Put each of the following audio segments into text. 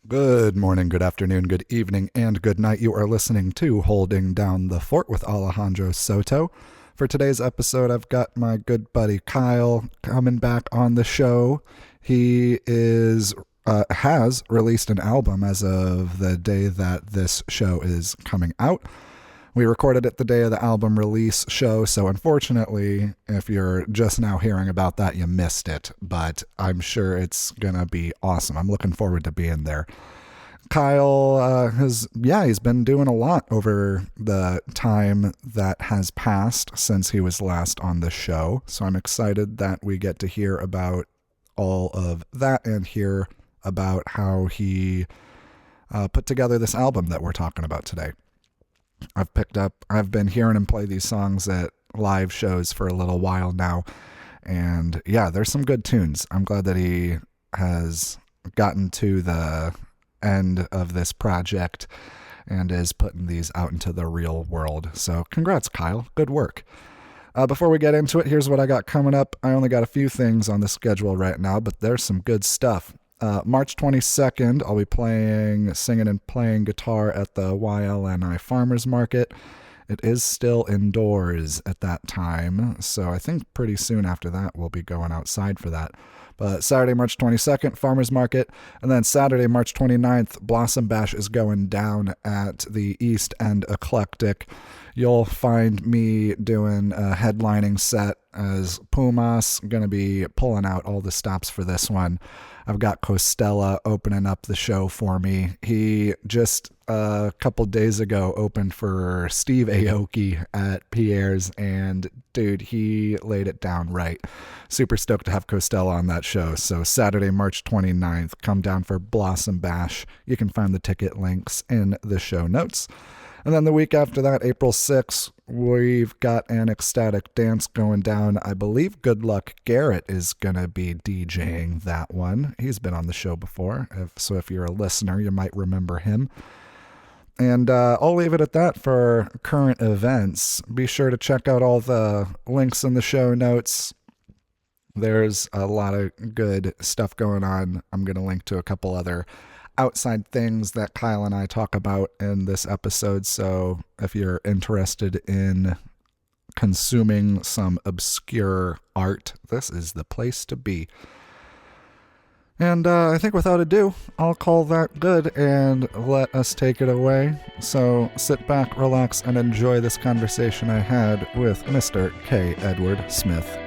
Good morning, good afternoon, good evening, and good night. You are listening to Holding Down the Fort with Alejandro Soto. For today's episode, I've got my good buddy Kyle coming back on the show. He has released an album as of the day that this show is coming out. We recorded it the day of the album release show, so unfortunately, if you're just now hearing about that, you missed it, but I'm sure it's gonna be awesome. I'm looking forward to being there. Kyle he's been doing a lot over the time that has passed since he was last on the show, so I'm excited that we get to hear about all of that and hear about how he put together this album that we're talking about today. I've been hearing him play these songs at live shows for a little while now. And yeah, there's some good tunes. I'm glad that he has gotten to the end of this project and is putting these out into the real world. So congrats, Kyle. Good work. Before we get into it, here's what I got coming up. I only got a few things on the schedule right now, but there's some good stuff. March 22nd, I'll be singing and playing guitar at the YLNI Farmers Market. It is still indoors at that time, so I think pretty soon after that we'll be going outside for that. But Saturday, March 22nd, Farmers Market, and then Saturday, March 29th, Blossom Bash is going down at the East End Eclectic. You'll find me doing a headlining set as Pumas, going to be pulling out all the stops for this one. I've got Costella opening up the show for me. He just a couple days ago opened for Steve Aoki at Pierre's, and dude, he laid it down right. Super stoked to have Costella on that show. So Saturday, March 29th, come down for Blossom Bash. You can find the ticket links in the show notes. And then the week after that, April 6th, we've got an ecstatic dance going down. I believe Good Luck Garrett is going to be DJing that one. He's been on the show before, so if you're a listener, you might remember him. And I'll leave it at that for current events. Be sure to check out all the links in the show notes. There's a lot of good stuff going on. I'm going to link to a couple other outside things that Kyle and I talk about in this episode. So if you're interested in consuming some obscure art, this is the place to be. And I think without ado, I'll call that good and let us take it away. So sit back, relax, and enjoy this conversation I had with Mr. K Edward Smith.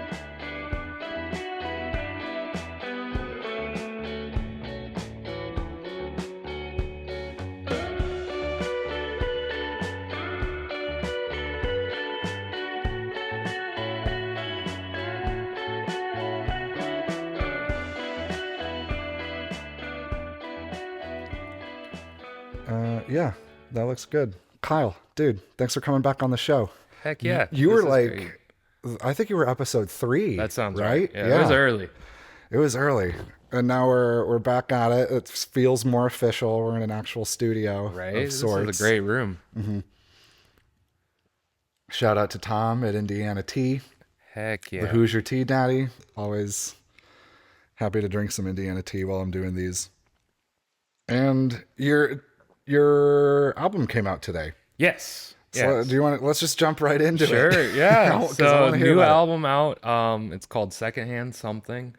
Yeah, that looks good. Kyle, dude, thanks for coming back on the show. Heck yeah. You were like, I think you were episode 3. That sounds right. Yeah, it was early. It was early. And now we're back at it. It feels more official. We're in an actual studio of sorts. This is a great room. Mm-hmm. Shout out to Tom at Indiana Tea. Heck yeah. The Hoosier Tea Daddy. Always happy to drink some Indiana tea while I'm doing these. And your album came out today. Yes. So do you want to, let's just jump right into it. Sure, yeah. So new album out. It's called Secondhand Something.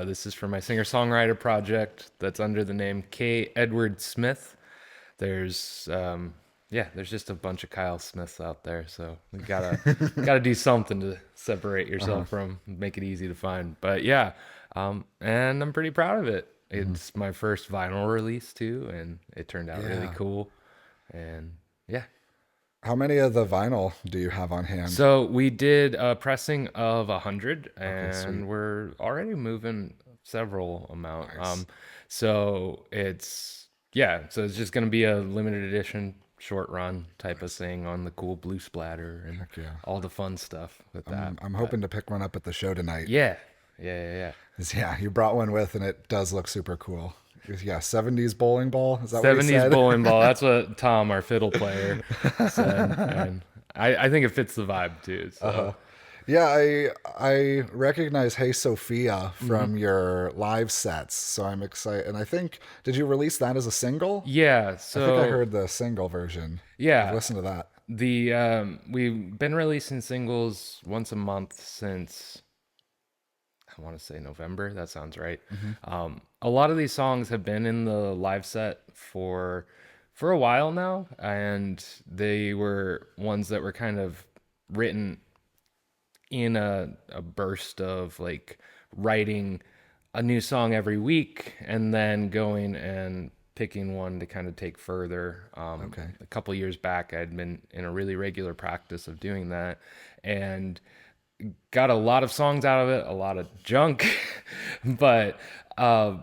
This is for my singer-songwriter project that's under the name K Edward Smith. There's just a bunch of Kyle Smiths out there, so you gotta do something to separate yourself from, make it easy to find. But yeah, and I'm pretty proud of it. It's my first vinyl release too, and it turned out really cool. And yeah. How many of the vinyl do you have on hand? So we did a pressing of 100, and we're already moving several amount. Nice. So it's just gonna be a limited edition short run type of thing on the cool blue splatter and all the fun stuff with that. I'm hoping to pick one up at the show tonight. Yeah. Yeah, you brought one with, and it does look super cool. Yeah, 70s bowling ball. Is that 70s what you said? bowling ball. That's what Tom, our fiddle player, said. And I think it fits the vibe too. So. Yeah, I recognize Hey Sophia from your live sets, so I'm excited. And I think, did you release that as a single? Yeah, I think I so heard the single version. I've yeah, listened to that. the we've been releasing singles once a month since I want to say November. That sounds right. Hmm. A lot of these songs have been in the live set for a while now, and they were ones that were kind of written in a burst of like writing a new song every week and then going and picking one to kind of take further. Okay. A couple years back, I'd been in a really regular practice of doing that and got a lot of songs out of it, a lot of junk, but uh,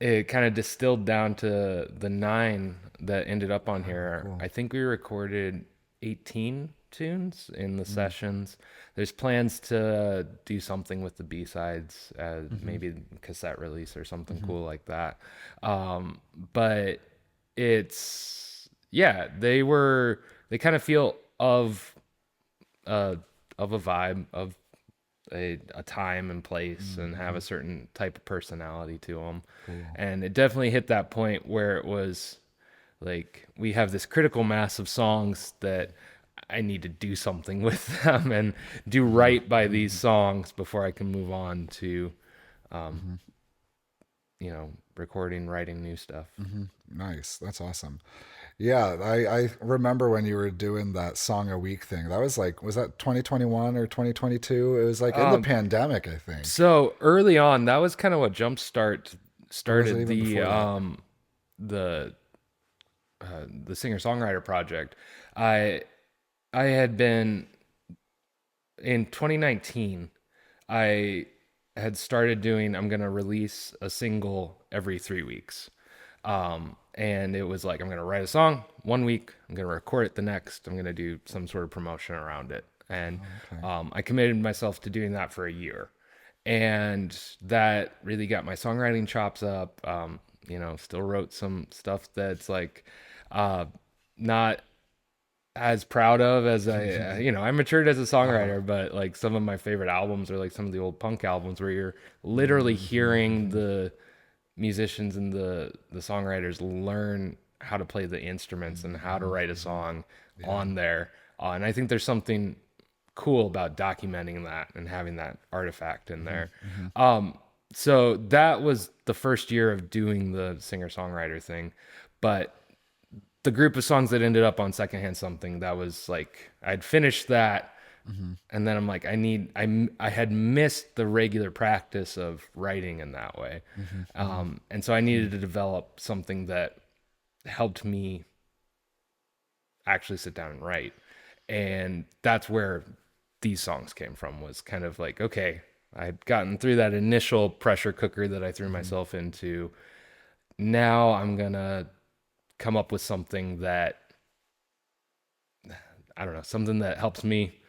it kind of distilled down to the 9 that ended up on Oh, here. cool. I think we recorded 18 tunes in the Mm. sessions. There's plans to do something with the B-sides, Mm-hmm. maybe cassette release or something Mm-hmm. cool like that. But yeah, they kind of feel uh, of a vibe of a time and place and have Mm-hmm. a certain type of personality to them. Cool. And it definitely hit that point where it was like we have this critical mass of songs that I need to do something with them and do Mm-hmm. right by these Mm-hmm. songs before I can move on to, Mm-hmm. recording, writing new stuff. Mm-hmm. Nice. That's awesome. Yeah, I remember when you were doing that song a week thing. That was like, was that 2021 or 2022? It was like in the Um, pandemic, I think. so early on, that was kind of what Or was it started even before that? the the singer songwriter project. I I had been in 2019. I had started doing. I'm gonna release a single every 3 weeks, and it was like I'm gonna write a song 1 week. I'm gonna record it the next. I'm gonna do some sort of promotion around it, and Oh, okay. I committed myself to doing that for a year, and that really got my songwriting chops up. Still wrote some stuff that's like uh, not as proud of as I matured as a Uh-huh. songwriter, but like some of my favorite albums are like some of the old punk albums where you're literally Mm-hmm. hearing Mm-hmm. the musicians and the songwriters learn how to play the instruments and how to Mm-hmm. write a Mm-hmm. song Yeah. on there. And I think there's something cool about documenting that and having that artifact in Mm-hmm. there. Mm-hmm. So that was the first year of doing the singer songwriter thing. But the group of songs that ended up on Secondhand Something, that was like I'd finished that, Mm-hmm. and then I'm like I had missed the regular practice of writing in that way, Mm-hmm. Mm-hmm. and so I needed to develop something that helped me actually sit down and write, and that's where these songs came from. Was kind of like, okay, I'd gotten through that initial pressure cooker that I threw Mm-hmm. myself into. Now I'm gonna come up with something that I don't know, something that helps me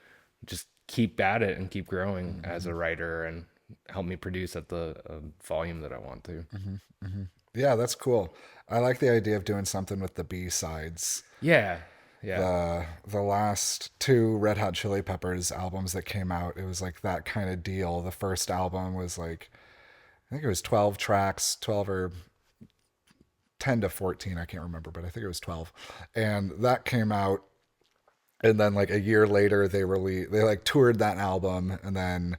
just keep at it and keep growing as Mm-hmm. a writer and help me produce at the volume that I want to. Mm-hmm. Mm-hmm. Yeah, that's cool. I like the idea of doing something with the B sides. Yeah, yeah, The last two Red Hot Chili Peppers albums that came out, it was like that kind of deal. The first album was like, I think it was 12 tracks, 12 or 10 to 14, I can't remember, but I think it was 12. And that came out, and then like a year later they like toured that album, and then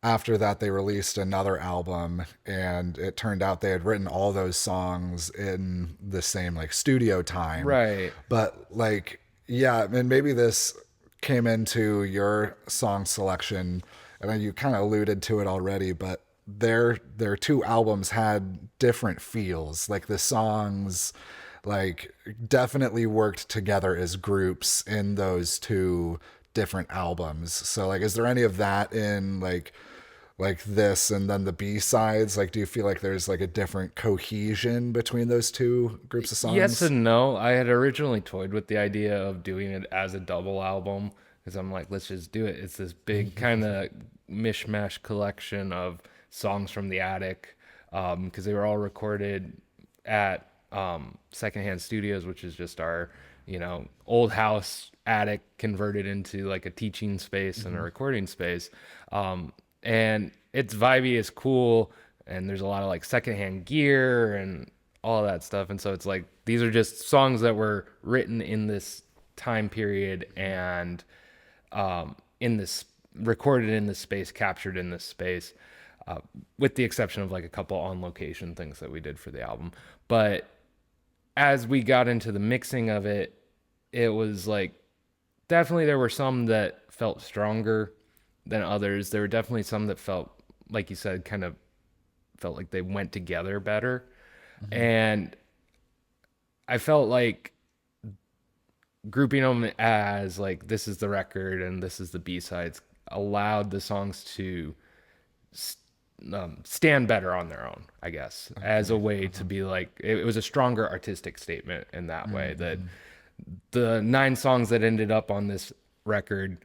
after that they released another album, and it turned out they had written all those songs in the same like studio time. right. But like, yeah, and maybe this came into your song selection, and you kind of alluded to it already, but their two albums had different feels. Like the songs like definitely worked together as groups in those two different albums. So like, is there any of that in like this and then the B sides? Like, do you feel like there's like a different cohesion between those two groups of Yes songs? and no. I had originally toyed with the idea of doing it as a double album because I'm like, let's just do it. It's this big kind of mishmash collection of songs from the attic because they were all recorded at Secondhand Studios, which is just our old house attic converted into like a teaching space and a recording space. And it's vibey, it's cool, and there's a lot of like secondhand gear and all of that stuff. And so it's like these are just songs that were written in this time period and in this recorded in this space, captured in this space, with the exception of like a couple on location things that we did for the album. But as we got into the mixing of it, it was like definitely there were some that felt stronger than others. There were definitely some that felt, like you said, kind of felt like they went together better. And I felt like grouping them as like this is the record and this is the B-sides allowed the songs to stand better on their own, I guess, as a way to be like it was a stronger artistic statement in that way, that the 9 songs that ended up on this record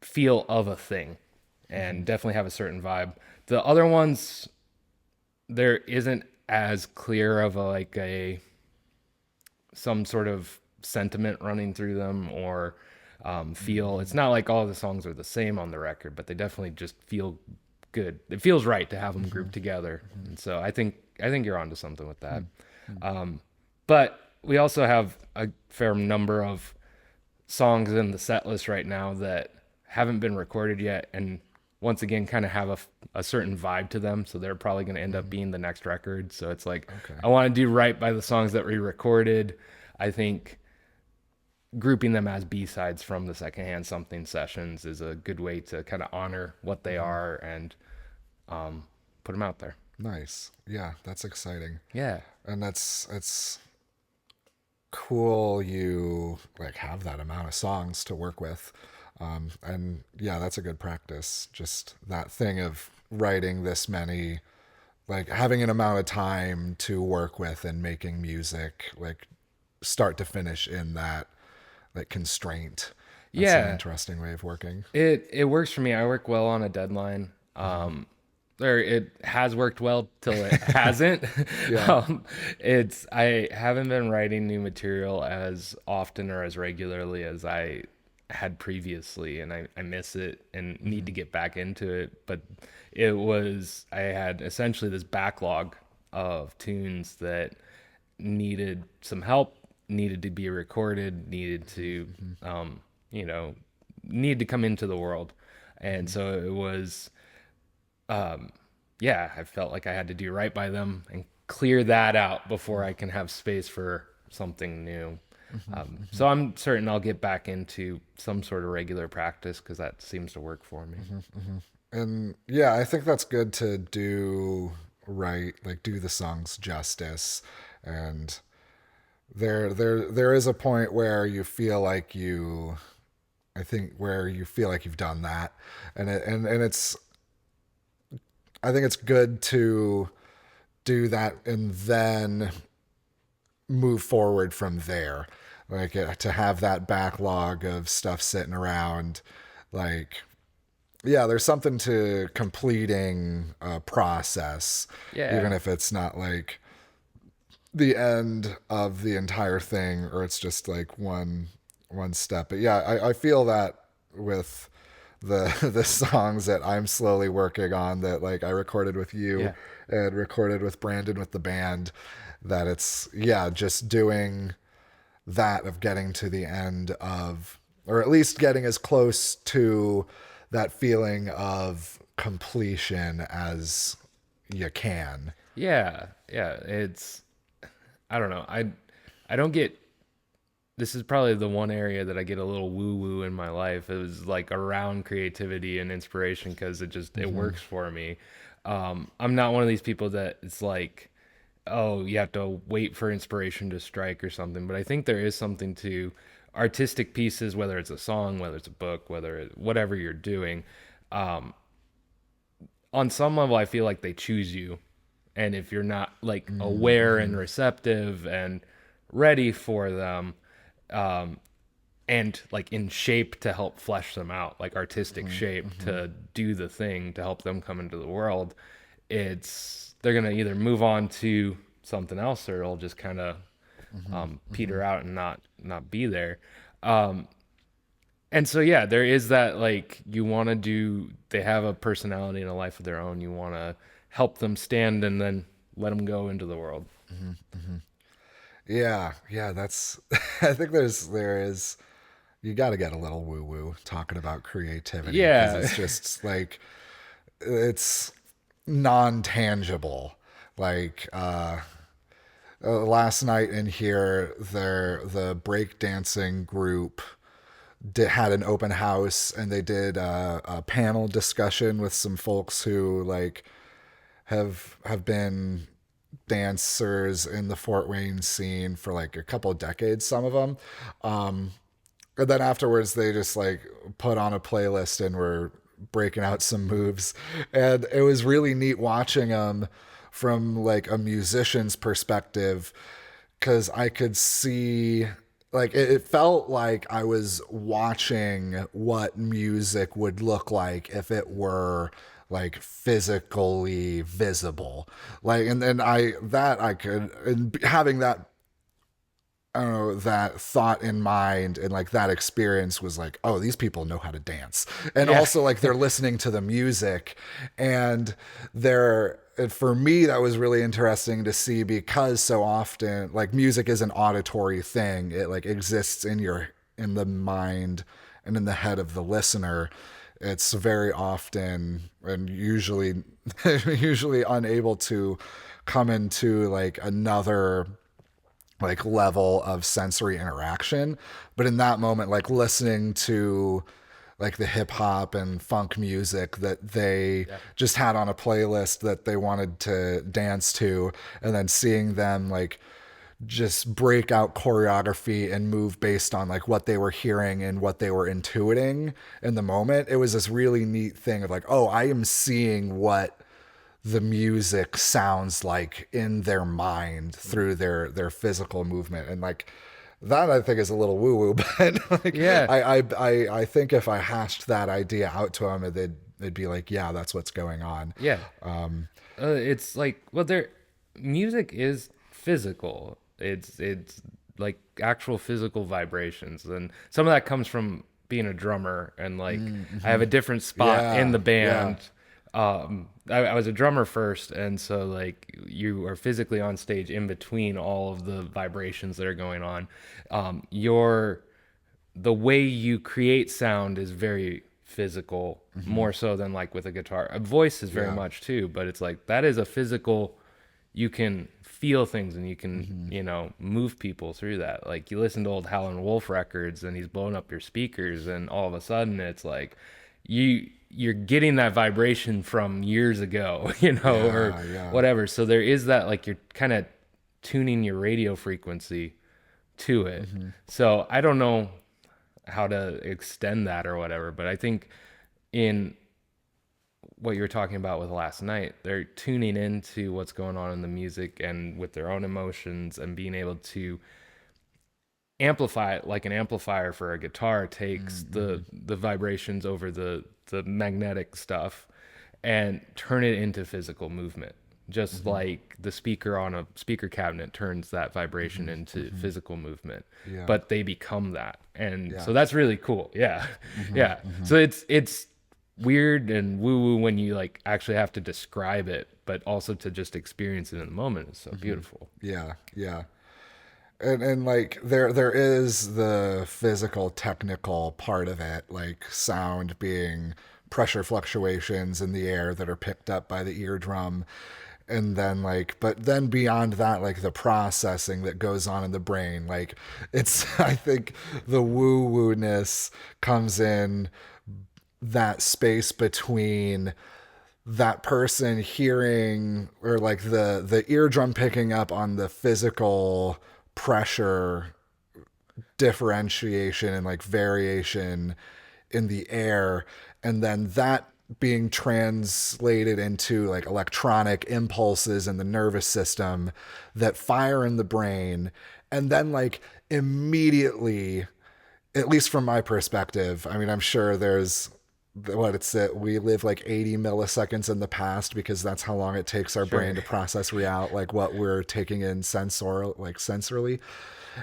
feel of a thing and definitely have a certain vibe. The other ones, there isn't as clear of a some sort of sentiment running through them or feel. It's not like all the songs are the same on the record, but they definitely just feel good. It feels right to have them grouped together. And so I think you're onto something with that. But we also have a fair number of songs in the set list right now that haven't been recorded yet, and once again kind of have a certain vibe to them, so they're probably going to end up being the next record. So it's like I want to do right by the songs that we recorded. I think grouping them as B-sides from the Secondhand Something sessions is a good way to kind of honor what they are and put them out there. Nice. Yeah, that's exciting. Yeah. And it's cool you like have that amount of songs to work with. And yeah, that's a good practice. Just that thing of writing this many, like having an amount of time to work with and making music, like start to finish in that like constraint. That's an interesting way of working. It works for me. I work well on a deadline. Or it has worked well till it hasn't. I haven't been writing new material as often or as regularly as I had previously, and I miss it and need to get back into it. But I had essentially this backlog of tunes that needed some help, needed to be recorded, needed to need to come into the world. And so it was I felt like I had to do right by them and clear that out before I can have space for something new. So I'm certain I'll get back into some sort of regular practice because that seems to work for me. And yeah, I think that's good to do right, like do the songs justice. And there is a point where you feel like I think where you feel like you've done that, and it's I think it's good to do that and then move forward from there. Like to have that backlog of stuff sitting around, like, yeah, there's something to completing a process, even if it's not like the end of the entire thing or it's just like one step. But yeah, I feel that with the songs that I'm slowly working on that like I recorded with you and recorded with Brandon with the band, that it's just doing that of getting to the end of, or at least getting as close to that feeling of completion as you can. It's I don't know, I don't get, this is probably the one area that I get a little woo-woo in my life. It was like around creativity and inspiration because it works for me. I'm not one of these people that it's like, oh, you have to wait for inspiration to strike or something. But I think there is something to artistic pieces, whether it's a song, whether it's a book, whatever you're doing. On some level, I feel like they choose you. And if you're not like aware and receptive and ready for them, and like in shape to help flesh them out, like artistic shape to do the thing to help them come into the world, they're gonna either move on to something else or it'll just kind of peter out and not be there. And so yeah, there is that, like, you want to do, they have a personality and a life of their own. You want to help them stand and then let them go into the world. Yeah, yeah, that's I think there is you got to get a little woo woo talking about creativity because Yeah. it's just like it's non-tangible. Like last night in here the breakdancing group had an open house and they did a panel discussion with some folks who like have been dancers in the Fort Wayne scene for like a couple of decades, some of them. And then afterwards, they just like put on a playlist and were breaking out some moves. And it was really neat watching them from like a musician's perspective because I could see like it felt like I was watching what music would look like if it were like physically visible. Like and then I could, and having that, I don't know, that thought in mind and like that experience was like, oh, these people know how to dance. And Yeah. also like they're listening to the music and they're, and for me, that was really interesting to see because so often like music is an auditory thing. It like exists in the mind and in the head of the listener. It's very often and usually, usually unable to come into like another like level of sensory interaction. But in that moment, like listening to like the hip hop and funk music that they Yeah. just had on a playlist that they wanted to dance to, and then seeing them like just break out choreography and move based on like what they were hearing and what they were intuiting in the moment. It was this really neat thing of like, oh, I am seeing what the music sounds like in their mind through their physical movement. And like that I think is a little woo woo, but like Yeah. I think if I hashed that idea out to them, they'd be like, yeah, that's what's going on. Yeah. It's like, well, there, music is physical. It's like actual physical vibrations, and some of that comes from being a drummer. And like, I have a different spot in Yeah, the yeah. band. I was a drummer first, and so like you are physically on stage in between all of the vibrations that are going on. Your The way you create sound is very physical, more so than like with a guitar. A voice is very Yeah. much too, but it's like that is a physical, you can feel things and you can, move people through that. Like you listen to old Howlin' Wolf records and he's blowing up your speakers, and all of a sudden it's like you're getting that vibration from years ago, or Yeah, yeah. whatever. So there is that, like, you're kind of tuning your radio frequency to it. So I don't know how to extend that or whatever, but I think in what you were talking about with last night, they're tuning into what's going on in the music and with their own emotions and being able to amplify it, like an amplifier for a guitar takes the vibrations over the magnetic stuff and turn it into physical movement, just like the speaker on a speaker cabinet turns that vibration into physical movement. Yeah. But they become that, and Yeah. so that's really cool. Yeah. Yeah. So it's weird and woo woo when you like actually have to describe it, but also to just experience it in the moment is so beautiful. Yeah, yeah. And like there is the physical technical part of it, like sound being pressure fluctuations in the air that are picked up by the eardrum. And then like, but then beyond that, like the processing that goes on in the brain, like it's I think the woo woo ness comes in that space between that person hearing or like the eardrum picking up on the physical pressure differentiation and like variation in the air, and then that being translated into like electronic impulses in the nervous system that fire in the brain, and then like immediately, at least from my perspective, I mean, I'm sure there's what it's that we live like 80 milliseconds in the past because that's how long it takes our brain to process like what we're taking in sensorily,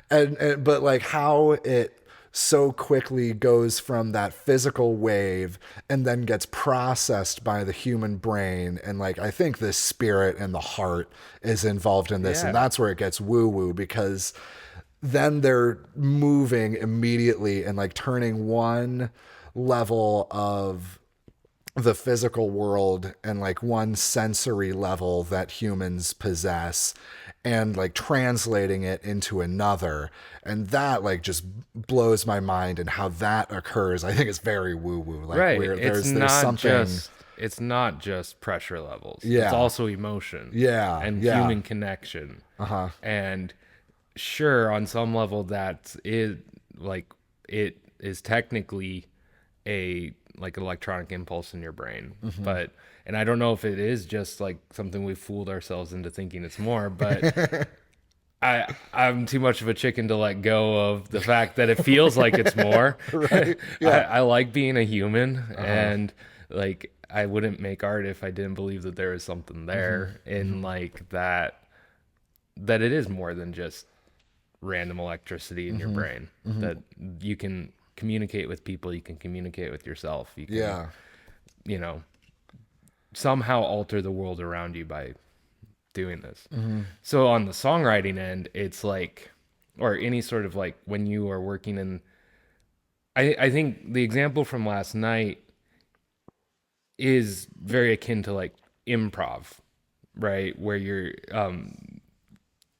and but like how it so quickly goes from that physical wave and then gets processed by the human brain, and like I think the spirit and the heart is involved in this, and Yeah. that's where it gets woo woo because then they're moving immediately and like turning one level of the physical world and like one sensory level that humans possess and like translating it into another, and that like just blows my mind, and how that occurs I think it's very woo woo, like Right. where It's there's not something. just it's not just pressure levels. It's Yeah, also emotion yeah, and yeah. human connection. Uh-huh. And sure, on some level that is like it is technically a like electronic impulse in your brain. But and I don't know if it is just like something we fooled ourselves into thinking it's more, but I'm too much of a chicken to let go of the fact that it feels like it's more. Right, yeah. I like being a human, and like I wouldn't make art if I didn't believe that there is something there in like that it is more than just random electricity in your brain, that you can communicate with people, you can communicate with yourself, you can Yeah. you know somehow alter the world around you by doing this. So on the songwriting end, it's like, or any sort of like when you are working in, I think the example from last night is very akin to like improv, right? Where you're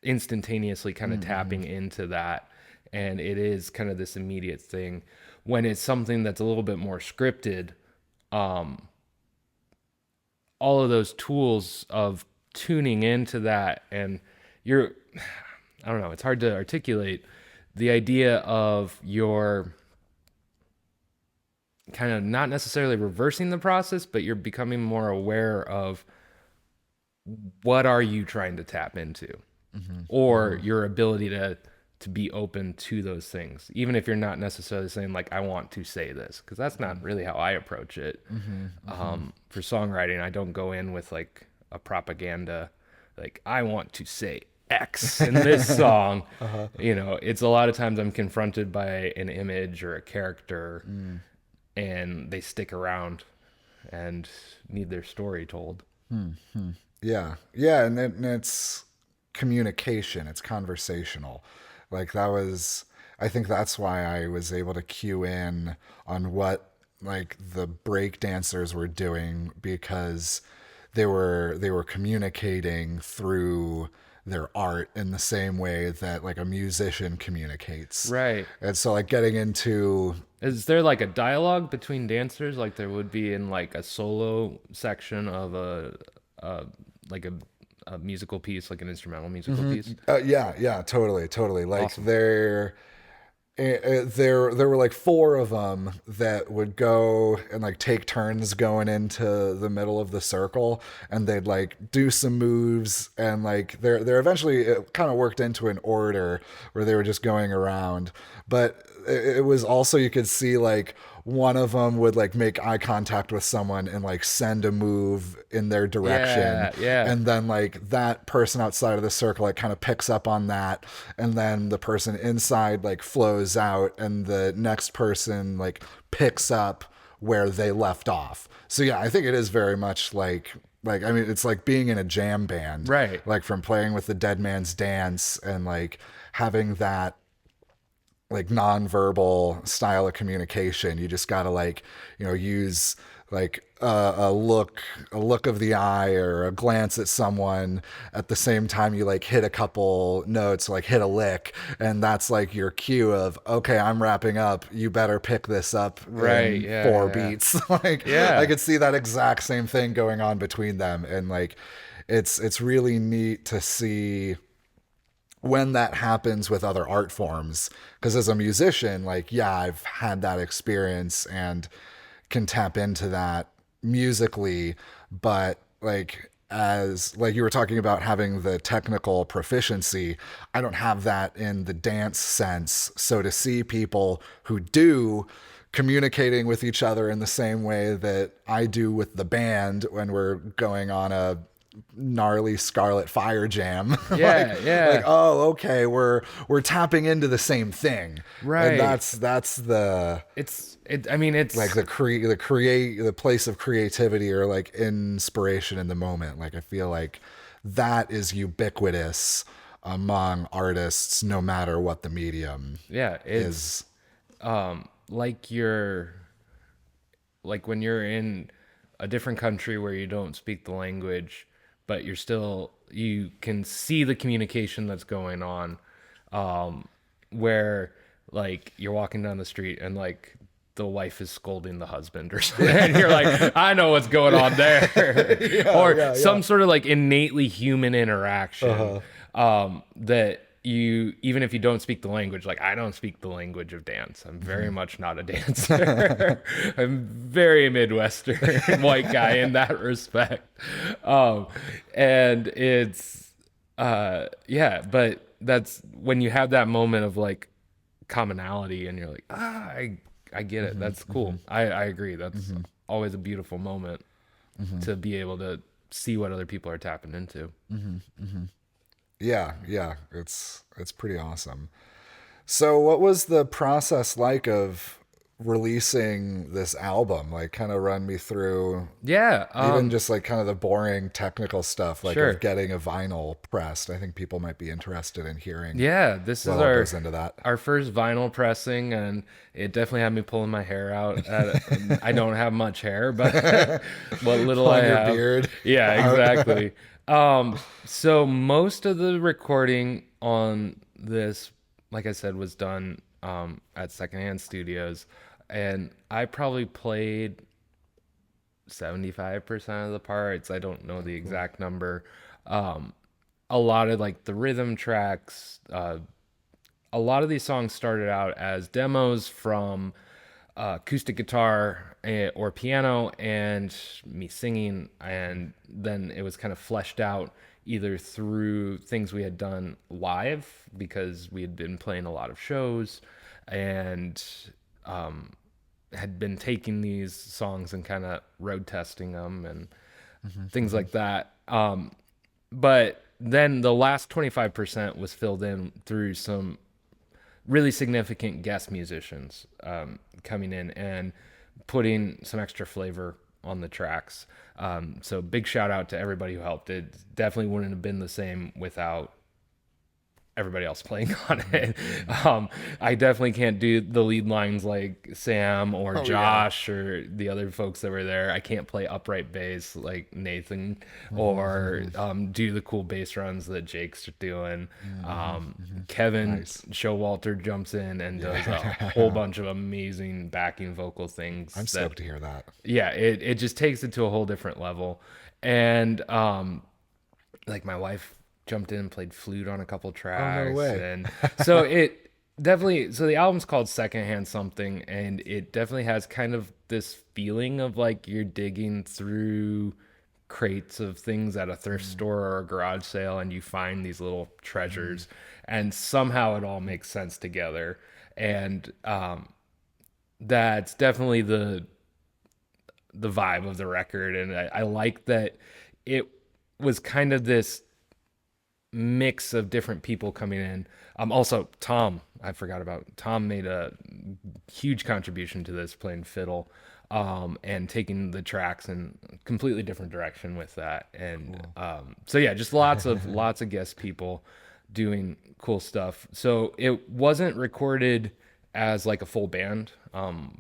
instantaneously kind of tapping into that. And it is kind of this immediate thing. When it's something that's a little bit more scripted, all of those tools of tuning into that, and you're, I don't know, it's hard to articulate the idea of your kind of not necessarily reversing the process, but you're becoming more aware of what are you trying to tap into, or your ability to be open to those things, even if you're not necessarily saying like I want to say this, because that's not really how I approach it. For songwriting, I don't go in with like a propaganda like I want to say X in this song. It's a lot of times I'm confronted by an image or a character, and they stick around and need their story told. Yeah, yeah, and it's communication. It's conversational. Like that was, I think that's why I was able to cue in on what like the break dancers were doing, because they were communicating through their art in the same way that like a musician communicates. Right. And so like getting into, Is there like a dialogue between dancers like there would be in like a solo section of like a musical piece, like an instrumental musical piece? yeah, totally. Like Awesome. there were like four of them that would go and like take turns going into the middle of the circle, and they'd like do some moves, and like they're eventually, it kind of worked into an order where they were just going around. But it was also, you could see like one of them would like make eye contact with someone and like send a move in their direction, Yeah. and then like that person outside of the circle like kind of picks up on that, and then the person inside like flows out, and the next person like picks up where they left off. So yeah, I think it is very much like I mean, it's like being in a jam band, Right. like from playing with the Dead Man's Dance and like having that like nonverbal style of communication. You just gotta like, use like a look of the eye or a glance at someone at the same time you like hit a couple notes, like hit a lick, and that's like your cue of, okay, I'm wrapping up, you better pick this up Right. in Yeah. four Yeah. beats. Like Yeah. I could see that exact same thing going on between them, and like it's really neat to see when that happens with other art forms, because as a musician, like, yeah, I've had that experience and can tap into that musically, but like as like you were talking about having the technical proficiency, I don't have that in the dance sense. So to see people who do communicating with each other in the same way that I do with the band when we're going on a gnarly Scarlet Fire jam. Yeah, like, oh, okay, we're tapping into the same thing, right. And that's the I mean, it's like the place of creativity or like inspiration in the moment. Like I feel like that is ubiquitous among artists, no matter what the medium. Yeah, it's like when you're in a different country where you don't speak the language, but you can see the communication that's going on, where like you're walking down the street and like the wife is scolding the husband or something, and you're like, I know what's going on there. Or some sort of like innately human interaction, that you, even if you don't speak the language, like I don't speak the language of dance. I'm very much not a dancer. I'm very Midwestern white guy in that respect. And it's, but that's when you have that moment of like commonality and you're like, I get it. That's cool. I agree. That's always a beautiful moment to be able to see what other people are tapping into. Yeah, it's pretty awesome. So what was the process like of releasing this album? Like kind of run me through even just like kind of the boring technical stuff, like of getting a vinyl pressed. I think people might be interested in hearing this is goes into that. Our first vinyl pressing, and it definitely had me pulling my hair out. I don't have much hair, but what little I have, beard. Yeah, exactly. So most of the recording on this, like I said, was done at Secondhand Studios, and I probably played 75% of the parts. I don't know the exact number. A lot of like the rhythm tracks, a lot of these songs started out as demos from acoustic guitar or piano and me singing, and then it was kind of fleshed out either through things we had done live because we had been playing a lot of shows and had been taking these songs and kind of road testing them and things like that. But then the last 25% was filled in through some really significant guest musicians coming in and putting some extra flavor on the tracks. So big shout out to everybody who helped. It definitely wouldn't have been the same without everybody else playing on it. I definitely can't do the lead lines like Sam or Josh or the other folks that were there. I can't play upright bass like Nathan or do the cool bass runs that Jake's doing. Kevin Showalter jumps in and does a whole bunch of amazing backing vocal things. I'm stoked to hear that. Yeah, it just takes it to a whole different level. And like my wife jumped in and played flute on a couple tracks. Oh, no way. And so it definitely, so the album's called Secondhand Something, and it definitely has kind of this feeling of like you're digging through crates of things at a thrift store or a garage sale and you find these little treasures and somehow it all makes sense together. And that's definitely the vibe of the record. And I like that it was kind of this mix of different people coming in. Also, Tom, I forgot about Tom, made a huge contribution to this, playing fiddle, and taking the tracks in a completely different direction with that. And so yeah, just lots of guest people doing cool stuff. So it wasn't recorded as like a full band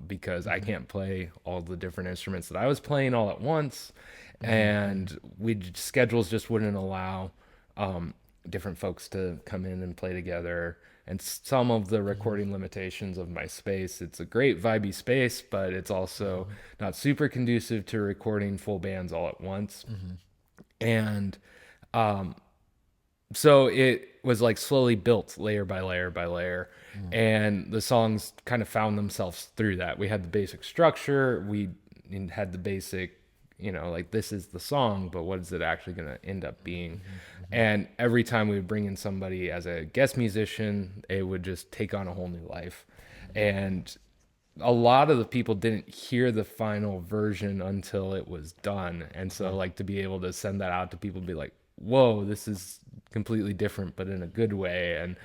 because I can't play all the different instruments that I was playing all at once, and schedules just wouldn't allow different folks to come in and play together, and some of the recording limitations of my space. It's a great vibey space, but it's also not super conducive to recording full bands all at once. And so it was like slowly built layer by layer by layer, and the songs kind of found themselves through that. We had the basic structure, we had the basic, like this is the song, but what is it actually going to end up being? And every time we would bring in somebody as a guest musician, it would just take on a whole new life. And a lot of the people didn't hear the final version until it was done. And so like to be able to send that out to people, be like, whoa, this is completely different, but in a good way. And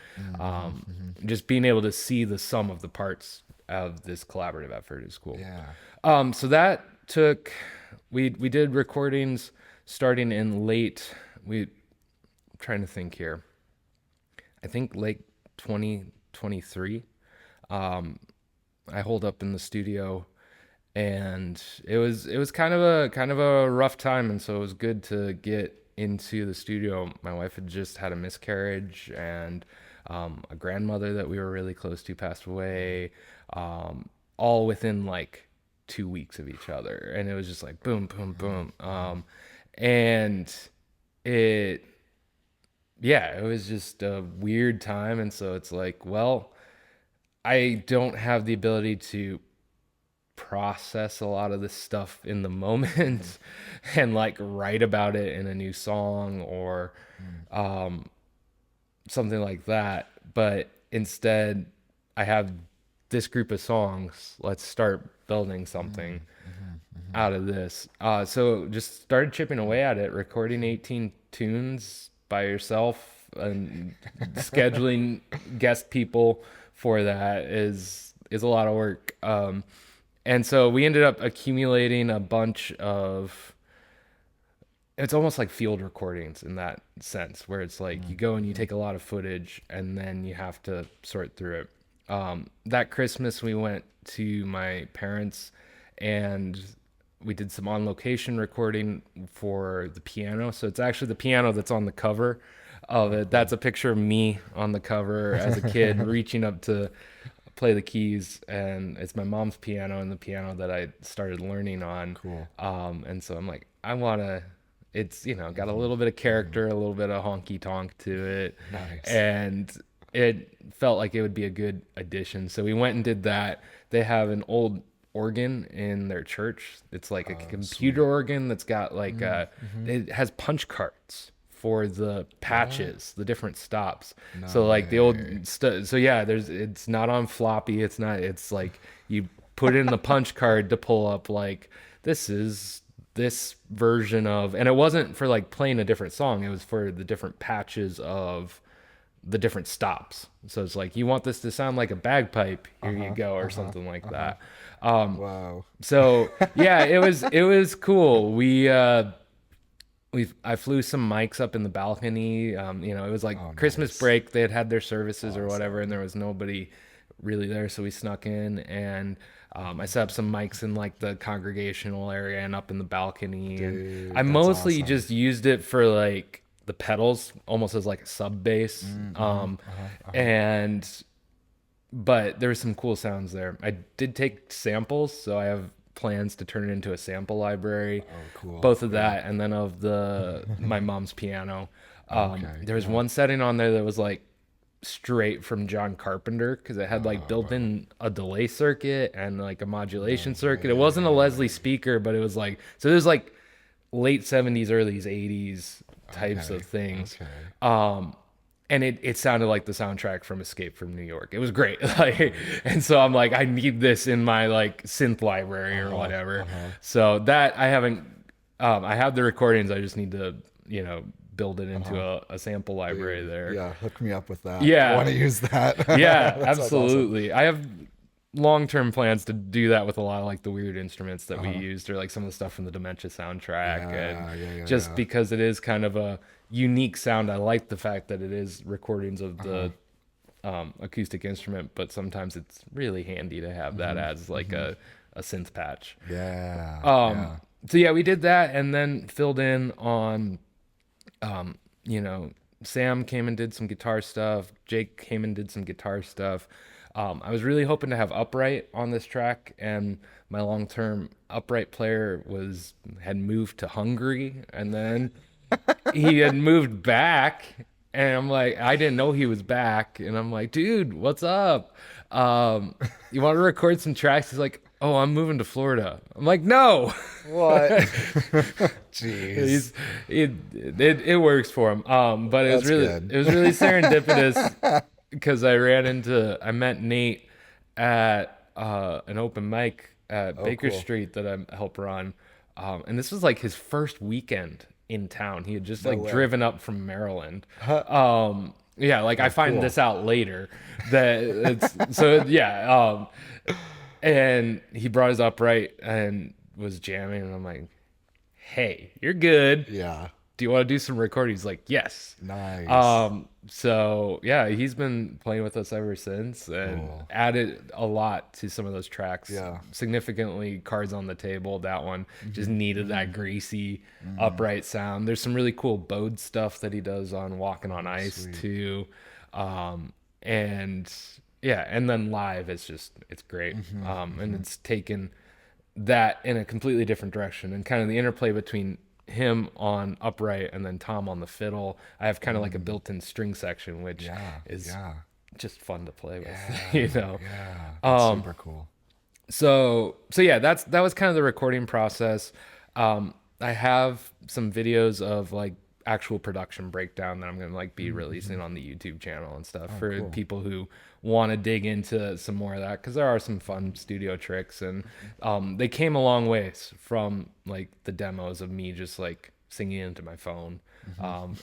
just being able to see the sum of the parts of this collaborative effort is cool. Yeah. So that took, we did recordings starting in trying to think here. I think late 2023. I holed up in the studio, and it was kind of a rough time, and so it was good to get into the studio. My wife had just had a miscarriage, and a grandmother that we were really close to passed away, all within like 2 weeks of each other, and it was just like boom, boom, boom, and it yeah, it was just a weird time, and so it's like, well, I don't have the ability to process a lot of this stuff in the moment and like write about it in a new song or something like that. But instead, I have this group of songs. Let's start building something out of this. So just started chipping away at it, recording 18 tunes by yourself and scheduling guest people for that is a lot of work. And so we ended up accumulating a bunch of, it's almost like field recordings in that sense, where it's like you go and you take a lot of footage and then you have to sort through it. That Christmas we went to my parents and we did some on location recording for the piano. So it's actually the piano that's on the cover of it. That's a picture of me on the cover as a kid reaching up to play the keys, and it's my mom's piano and the piano that I started learning on. Cool. And so I'm like, I want to, it's, got a little bit of character, a little bit of honky tonk to it. Nice. And it felt like it would be a good addition. So we went and did that. They have an old organ in their church. It's like a computer organ that's got like it has punch cards for the patches, the different stops. So like the old so yeah, it's not on floppy, it's like you put in the punch card to pull up like this is this version of, and it wasn't for like playing a different song, it was for the different patches of the different stops. So it's like, you want this to sound like a bagpipe, here you go, or something like that. Wow. So yeah, it was cool. I flew some mics up in the balcony. It was like Christmas break. They had their services or whatever, and there was nobody really there, so we snuck in, and I set up some mics in like the congregational area and up in the balcony. Dude, and I mostly awesome. just used it for like the pedals, almost as like a sub bass. But there were some cool sounds there. I did take samples, so I have plans to turn it into a sample library. Cool. Both of that, and then of my mom's piano. There was one setting on there that was like straight from John Carpenter, because it had like built in a delay circuit and like a modulation circuit. It wasn't a Leslie speaker, but it was like, so there's like late 70s, early 80s types of things. And it sounded like the soundtrack from Escape from New York. It was great. And so I'm like, I need this in my like synth library or whatever. So that I haven't, I have the recordings. I just need to, build it into a sample library there. Yeah. Hook me up with that. Yeah. I want to use that. Yeah, absolutely. Awesome. I have long-term plans to do that with a lot of like the weird instruments that we used, or like some of the stuff from the Dementia soundtrack. Because it is kind of a unique sound. I like the fact that it is recordings of the acoustic instrument, but sometimes it's really handy to have that as like a synth patch. So yeah, we did that, and then filled in on Sam came and did some guitar stuff, Jake came and did some guitar stuff. I was really hoping to have upright on this track, and my long-term upright player had moved to Hungary, and then he had moved back, and I'm like, I didn't know he was back, and I'm like, dude, what's up? You want to record some tracks? He's like, oh, I'm moving to Florida. I'm like, no. What? Jeez. It works for him. But it was really serendipitous, because I met Nate at an open mic at Baker cool. Street that I help run. And this was like his first weekend in town. He had just like way. driven up from Maryland. Huh. Yeah, like I find cool. this out later that it's so yeah. And he brought his upright and was jamming, and I'm like, "Hey, you're good. Yeah. Do you want to do some recording?" He's like, "Yes." Nice. So yeah, he's been playing with us ever since and Cool. added a lot to some of those tracks. Yeah. Significantly, Cards on the Table, that one just needed that greasy, Mm-hmm. upright sound. There's some really cool bowed stuff that he does on Walking on Ice Sweet. too. And yeah, and then live it's great. And it's taken that in a completely different direction, and kind of the interplay between him on upright and then Tom on the fiddle. I have kind of like a built-in string section, which is just fun to play with, you know. Yeah. That's super cool. So yeah, that was kind of the recording process. I have some videos of like actual production breakdown that I'm gonna like be releasing on the YouTube channel and stuff for people who want to dig into some more of that, because there are some fun studio tricks, and they came a long ways from like the demos of me just like singing into my phone.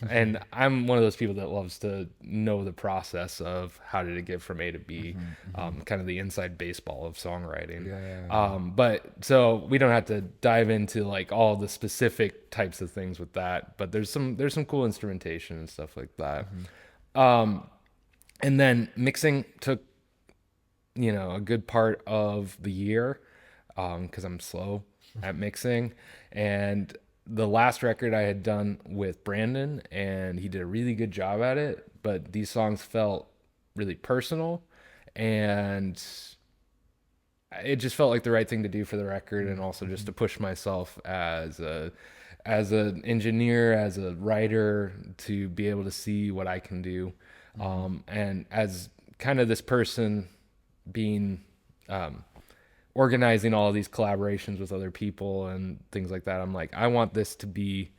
And I'm one of those people that loves to know the process of how did it get from A to B, kind of the inside baseball of songwriting. But so we don't have to dive into like all the specific types of things with that, but there's some cool instrumentation and stuff like that. And then mixing took, you know, a good part of the year, because I'm slow at mixing. And the last record I had done with Brandon, and he did a really good job at it, but these songs felt really personal, and it just felt like the right thing to do for the record, and also just to push myself as an engineer, as a writer, to be able to see what I can do. And as kind of this person being organizing all of these collaborations with other people and things like that, I'm like, I want this to be,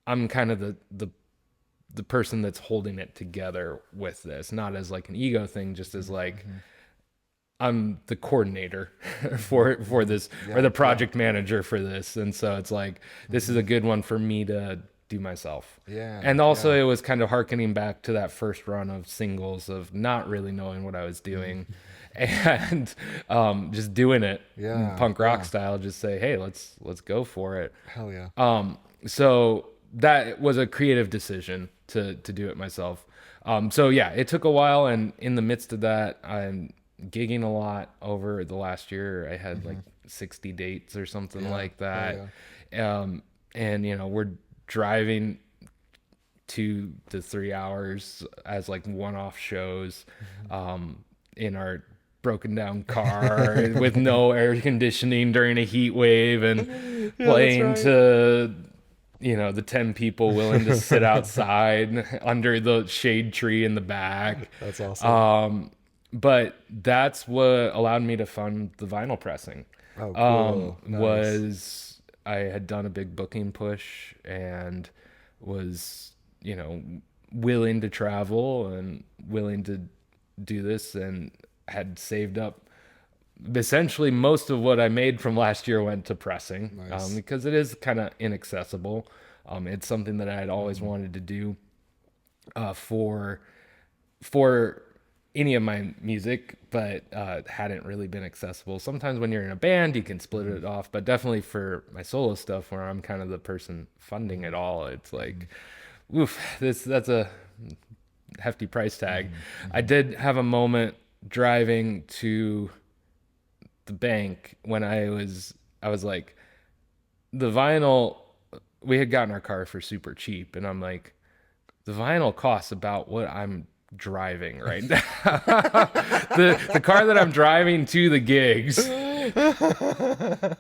I'm kind of the person that's holding it together with this, not as like an ego thing, just as like I'm the coordinator for this, or the project manager for this. And so it's like, this is a good one for me to do myself. And also it was kind of hearkening back to that first run of singles of not really knowing what I was doing and just doing it punk rock style, just say, hey, let's go for it. Hell yeah. So that was a creative decision to do it myself. So yeah, it took a while, and in the midst of that, I'm gigging a lot over the last year. I had like 60 dates or something like that. And you know, we're driving 2 to 3 hours as like one-off shows in our broken down car with no air conditioning during a heat wave, and playing to, you know, the 10 people willing to sit outside under the shade tree in the back. That's awesome. But that's what allowed me to fund the vinyl pressing. Cool. Nice. Was I had done a big booking push and was, you know, willing to travel and willing to do this, and had saved up essentially most of what I made from last year went to pressing. Because it is kind of inaccessible. It's something that I had always wanted to do for any of my music, but hadn't really been accessible. Sometimes when you're in a band, you can split it off, but definitely for my solo stuff, where I'm kind of the person funding it all, it's like, oof, that's a hefty price tag. I did have a moment driving to the bank when I was like, the vinyl, we had gotten our car for super cheap, and I'm like, the vinyl costs about what I'm driving right now. the car that I'm driving to the gigs,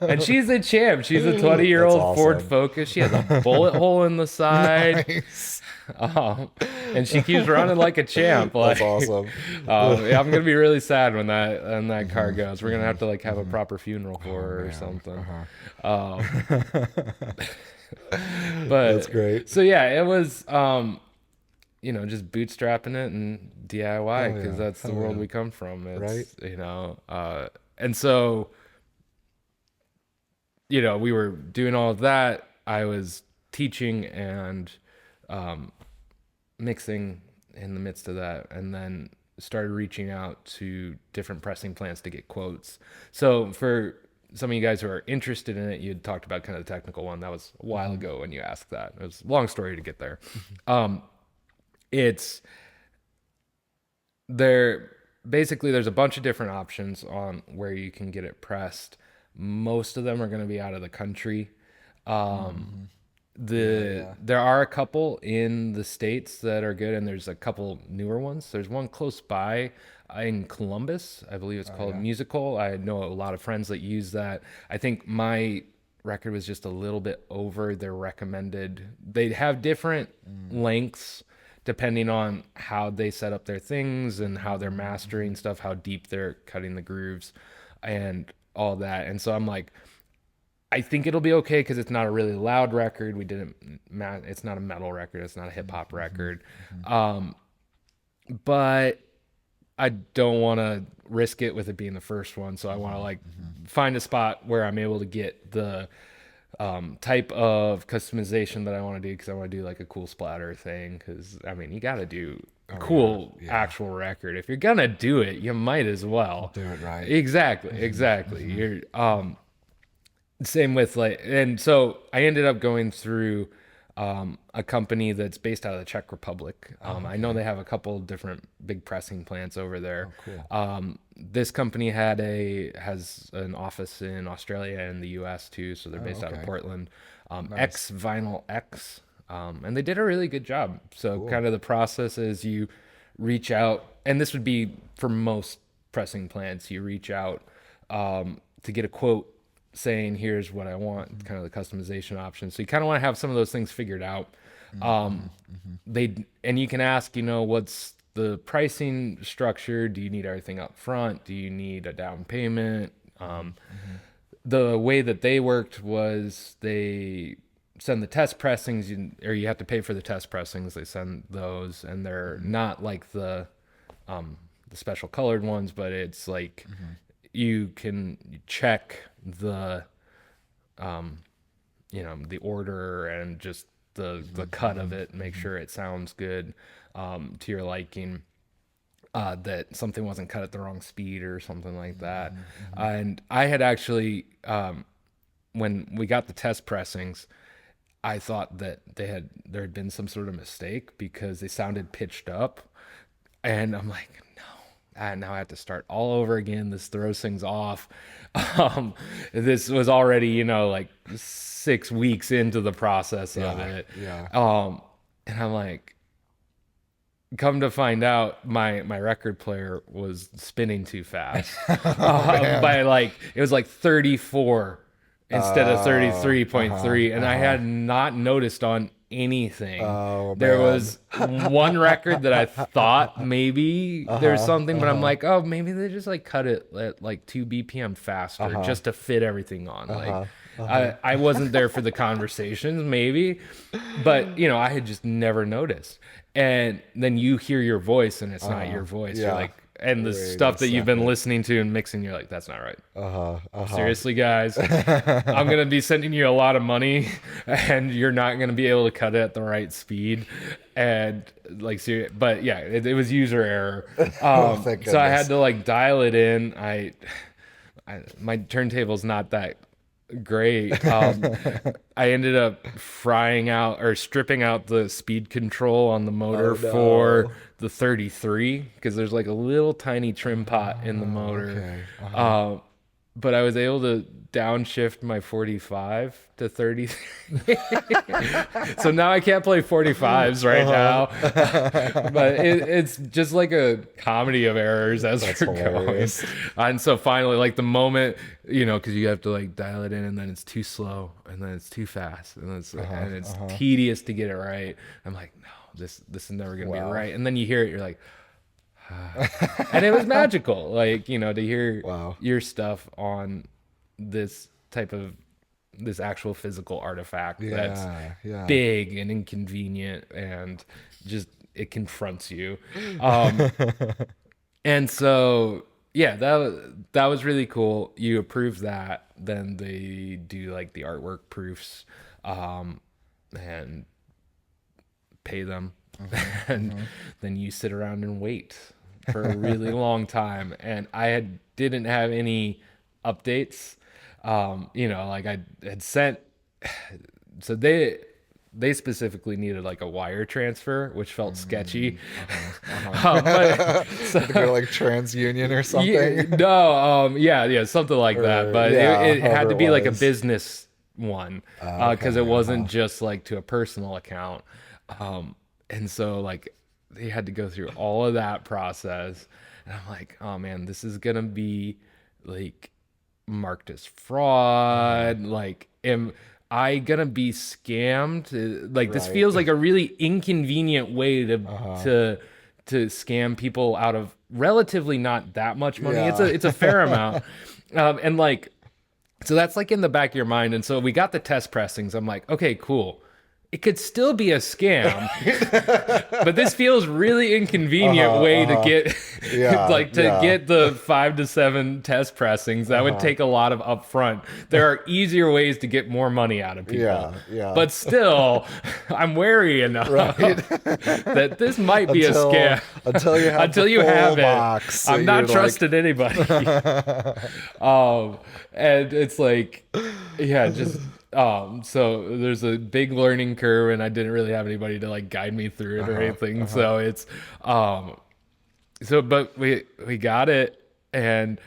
and she's a champ. She's a 20-year-old awesome. Ford Focus. She has a bullet hole in the side. Nice. And she keeps running like a champ. Like, That's awesome. I'm gonna be really sad when that car goes. We're gonna have to like have a proper funeral for her or something. But That's great. So yeah, it was just bootstrapping it and DIY, Hell because yeah. that's the Hell world yeah. we come from. Right? It's, and so, we were doing all of that. I was teaching and mixing in the midst of that, and then started reaching out to different pressing plants to get quotes. So for some of you guys who are interested in it, you had talked about kind of the technical one. That was a while ago when you asked that. It was a long story to get there. It's there basically there's a bunch of different options on where you can get it pressed. Most of them are going to be out of the country. There are a couple in the States that are good, and there's a couple newer ones. There's one close by in Columbus, I believe it's called Musical. I know a lot of friends that use that. I think my record was just a little bit over their recommended. They have different lengths depending on how they set up their things and how they're mastering stuff, how deep they're cutting the grooves and all that. And so I'm like, I think it'll be okay because it's not a really loud record. It's not a metal record. It's not a hip hop record. But I don't want to risk it with it being the first one. So I want to find a spot where I'm able to get the type of customization that I want to do, because I want to do like a cool splatter thing. Because I mean, you got to do a cool actual record. If you're gonna do it, you might as well do it right. Exactly. You're same with and so I ended up going through a company that's based out of the Czech Republic. I know they have a couple different big pressing plants over there. Cool. This company has an office in Australia and the US too, so they're based out of Portland. X Vinyl X, and they did a really good job. So kind of the process is you reach out, and this would be for most pressing plants. You reach out to get a quote saying, here's what I want, kind of the customization options. So you kind of want to have some of those things figured out. And you can ask, what's the pricing structure? Do you need everything up front? Do you need a down payment? The way that they worked was they send the test pressings, or you have to pay for the test pressings. They send those, and they're not like the special colored ones, but it's like you can check the the order and just the cut of it, make sure it sounds good to your liking, that something wasn't cut at the wrong speed or something like that. And I had actually when we got the test pressings, I thought that there had been some sort of mistake because they sounded pitched up, and I'm like, now I have to start all over again. This throws things off. This was already, like 6 weeks into the process of it. And I'm like, come to find out, my record player was spinning too fast. By it was like 34 instead of 33.3. And I had not noticed on anything. There was one record that I thought maybe there's something, but I'm like, oh, maybe they just cut it at like 2 BPM faster just to fit everything on. I wasn't there for the conversations, maybe, but I had just never noticed. And then you hear your voice and it's not your voice. You're like, and the stuff that you've been listening to and mixing, you're like, that's not right. Seriously, guys, I'm going to be sending you a lot of money and you're not going to be able to cut it at the right speed. And but yeah, it was user error. So I had to dial it in. My turntable's not that great. I ended up stripping out the speed control on the motor for the 33, because there's a little tiny trim pot in the motor. But I was able to downshift my 45 to 33. So now I can't play 45s right now. But it's just like a comedy of errors as we're going. And so finally, the moment, because you have to dial it in, and then it's too slow, and then it's too fast, and it's tedious to get it right. I'm like, no, this is never gonna be right. And then you hear it, you're like, and it was magical, to hear your stuff on this actual physical artifact that's big and inconvenient and just it confronts you. And so, yeah, that was really cool. You approve that, then they do like the artwork proofs, and pay them, and then you sit around and wait for a really long time. And didn't have any updates. Like I had sent, so they specifically needed like a wire transfer, which felt sketchy. To go like TransUnion or something. Yeah, something like that. But it had to be like a business one, because it wasn't just like to a personal account. And so like they had to go through all of that process, and I'm like, oh man, this is gonna be like marked as fraud. Like, am I gonna be scammed? Like, this feels like a really inconvenient way to scam people out of relatively not that much money. It's a fair amount. And like, so that's like in the back of your mind. And so we got the test pressings. I'm like, okay, cool. It could still be a scam, but this feels really inconvenient way to get get the 5 to 7 test pressings. That would take a lot of upfront. There are easier ways to get more money out of people. But still, I'm wary enough that this might be a scam until you have it. I'm not trusting anybody. And it's like, just. So there's a big learning curve, and I didn't really have anybody to like guide me through it or anything. So it's, but we got it. And,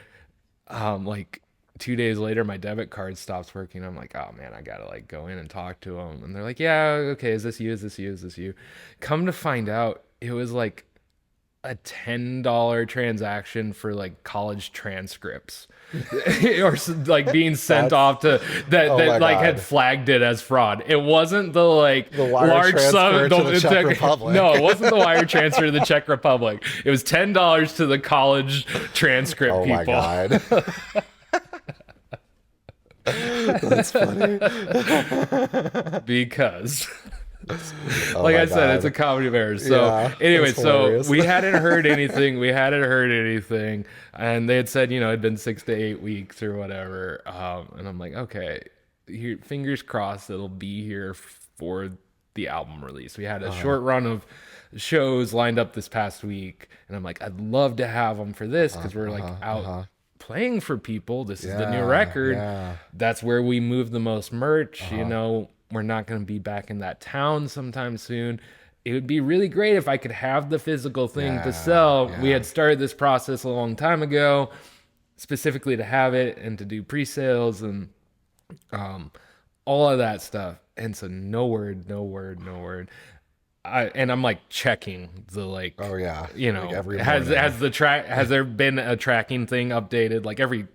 like 2 days later, my debit card stops working. I'm like, oh man, I gotta like go in and talk to them. And they're like, yeah, okay. Is this you? Is this you? Is this you? Come to find out, it was like a $10 transaction for like college transcripts or like being sent off to that like had flagged it as fraud. It wasn't the like the wire large sum to the Czech Republic. No, it wasn't the wire transfer to the Czech Republic. It was $10 to the college transcript people. Oh my God. That's funny. Because like I said, it's a comedy of errors. So anyway, so we hadn't heard anything. And they had said, it'd been 6 to 8 weeks or whatever. And I'm like, okay, fingers crossed it'll be here for the album release. We had a short run of shows lined up this past week, and I'm like, I'd love to have them for this, because we're like out playing for people. This is the new record. That's where we move the most merch. We're not going to be back in that town sometime soon. It would be really great if I could have the physical thing to sell. We had started this process a long time ago, specifically to have it and to do pre-sales and all of that stuff. And so no word. I'm like checking the like, like every has there been a tracking thing updated like every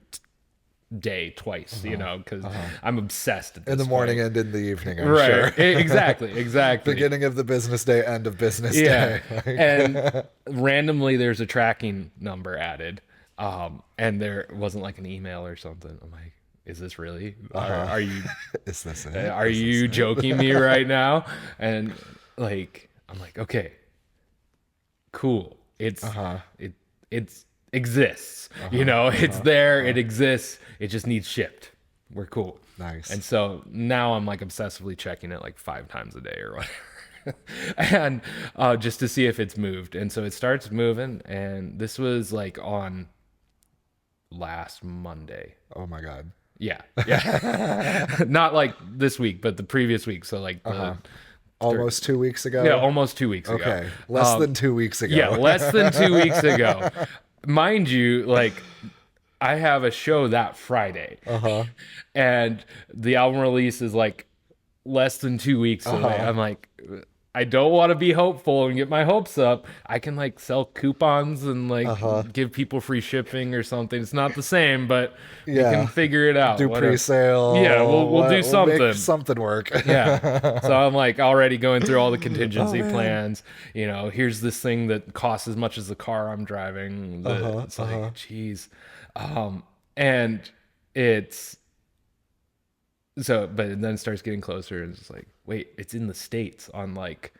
day twice, because I'm obsessed at this in the morning point. and in the evening, I'm sure. Exactly. Beginning of the business day, end of business day. And randomly there's a tracking number added, and there wasn't like an email or something. I'm like, is this really? Are you is this it? Are you joking me right now? And like, I'm like, okay, cool. It's exists. It's there. It exists. It just needs shipped. We're cool. Nice. And so now I'm like obsessively checking it like 5 times a day or whatever. And just to see if it's moved. And so it starts moving. And this was like on last Monday. Oh my God. Yeah. Not like this week, but the previous week. So like almost 2 weeks ago. Yeah, almost 2 weeks ago. Okay. Less than 2 weeks ago. Yeah, less than 2 weeks ago. Mind you, like, I have a show that Friday. And the album release is like less than 2 weeks away. I'm like, I don't want to be hopeful and get my hopes up. I can like sell coupons and like give people free shipping or something. It's not the same, but we can figure it out. Do pre-sale. Yeah, we'll do something. We'll make something work. So I'm like already going through all the contingency plans. Here's this thing that costs as much as the car I'm driving. It's like, geez. And it's so, but then it starts getting closer, and it's just like, wait, it's in the States on like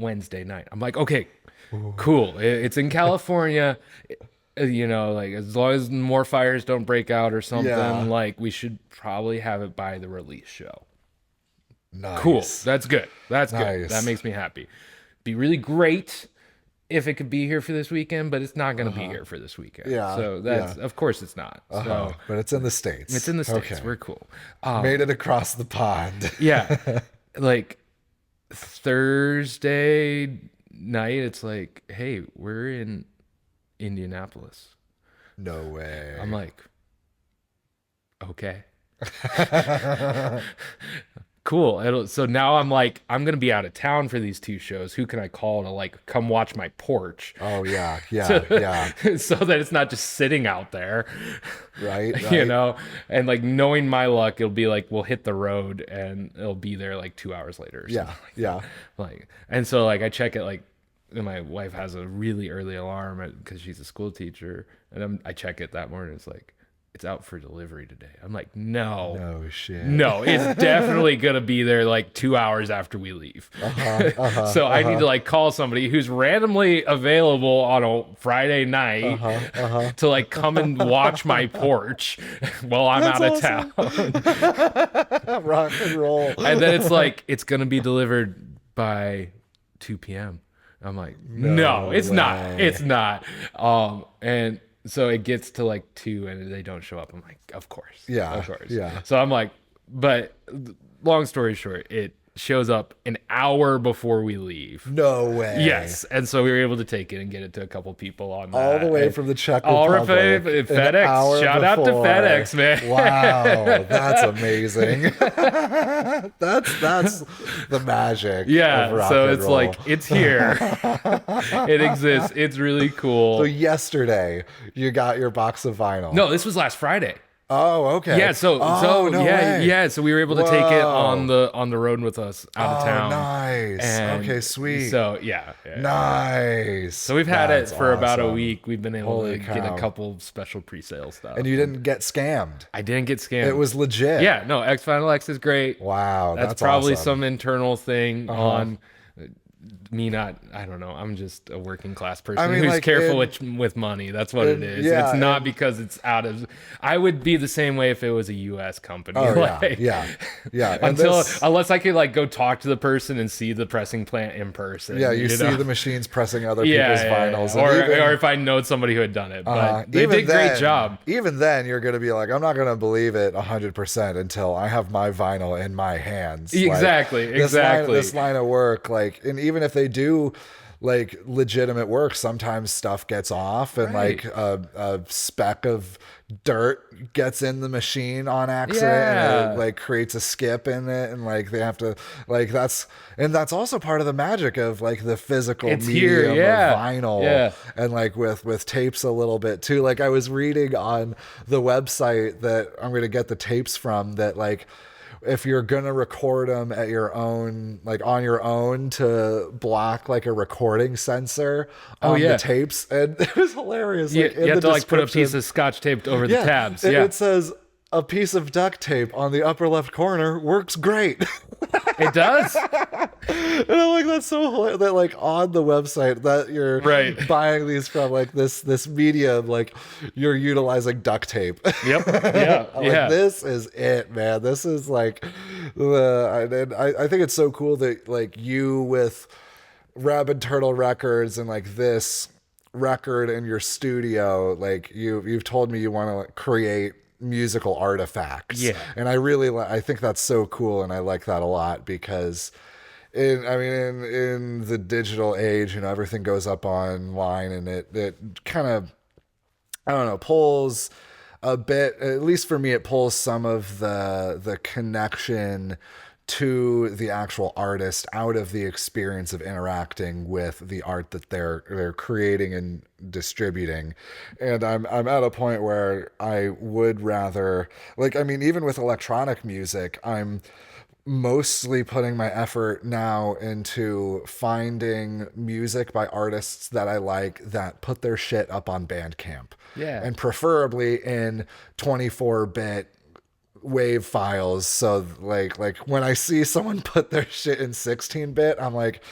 Wednesday night. I'm like, okay, cool. It's in California. You know, like as long as more fires don't break out or something, Yeah. like we should probably have it by the release show. Nice. Cool. That's good. That's good. Nice. That makes me happy. Be really great if it could be here for this weekend, but it's not going to be here for this weekend. Yeah. So that's, of course it's not. So But it's in the States. it's in the States. Okay. We're cool. Made it across the pond. Yeah. Like Thursday night, it's like, hey, we're in Indianapolis. No way. I'm like, okay. Cool. So now I'm like, I'm going to be out of town for these 2 shows. Who can I call to like come watch my porch? Oh, yeah. Yeah. So that it's not just sitting out there. Right. You know, and like knowing my luck, it'll be like we'll hit the road and it'll be there like 2 hours later. Or Yeah. Yeah. like, and so like I check it like, and my wife has a really early alarm because she's a school teacher, and I check it that morning. It's like, it's out for delivery today. I'm like, no Oh, shit. no, it's definitely gonna be there like 2 hours after we leave. So I need to like call somebody who's randomly available on a Friday night to like come and watch my porch while I'm out of town. Rock and roll. And then it's like, it's gonna be delivered by 2 p.m. I'm like, no, it's not. It's not. And so it gets to like 2 and they don't show up. I'm like, of course. Yeah. Of course. Yeah. So I'm like, but long story short, it shows up an hour before we leave. No way. Yes. And so we were able to take it and get it to a couple people on that. All the way And from the Czech all Republic. FedEx. Shout out to FedEx, man. Wow, that's amazing. that's the magic. Yeah. Of rock So and it's roll. like, it's here. It exists. It's really cool. So yesterday you got your box of vinyl. No, this was last Friday. Oh, okay. Yeah, so no yeah, way. yeah. So we were able to take it Whoa. on the road with us out of town. Nice. And Okay, sweet. So yeah. Nice. So we've had That's it for about a awesome. week. We've been able Holy to get cow. a couple special pre-sale stuff. And you didn't get scammed. I didn't get scammed. It was legit. Yeah, no, X Final X is great. Wow. That's That's probably awesome. some internal thing on me. Not, I don't know. I'm just a working class person mean, who's like, careful with money. That's what it is. yeah, it's not because it's out of. I would be the same way if it was a U.S. company. Oh, Like, yeah. And Unless I could like go talk to the person and see the pressing plant in person. yeah, you see know? the machines pressing other people's vinyls. And Or if I know somebody who had done it. But they did a great job. Even then, you're going to be like, I'm not going to believe it 100% until I have my vinyl in my hands. Exactly, Like, exactly. This line of work, like, and even if they do like legitimate work, sometimes stuff gets off and Right. like a speck of dirt gets in the machine on accident and it like creates a skip in it, and like they have to like that's also part of the magic of like the physical It's medium here, yeah. of vinyl. Yeah. And like with tapes a little bit too. Like I was reading on the website that I'm going to get the tapes from, that like if you're going to record them at your own, like on your own, to block like a recording sensor on the tapes. And it was hilarious. You, Like, in you have the to like put a description- piece of scotch taped over the tabs. and Yeah, it says a piece of duct tape on the upper left corner works great. it does. And I'm like, that's so hilarious that like on the website that you're Right. buying these from, like this medium, like you're utilizing duct tape. Yep. Yeah. I'm Yeah. like, this is it, man. This is like I think it's so cool that like you with Rabid Turtle Records and like this record in your studio, like you've told me you want to like create musical artifacts. Yeah. And I think that's so cool, and I like that a lot because in the digital age, you know, everything goes up online, and it kind of, I don't know, pulls a bit, at least for me, it pulls some of the connection to the actual artist out of the experience of interacting with the art that they're creating and distributing. And I'm at a point where I would rather, like, I mean, even with electronic music, I'm mostly putting my effort now into finding music by artists that I like that put their shit up on Bandcamp. Yeah. And preferably in 24-bit wave files. So like when I see someone put their shit in 16-bit, I'm like,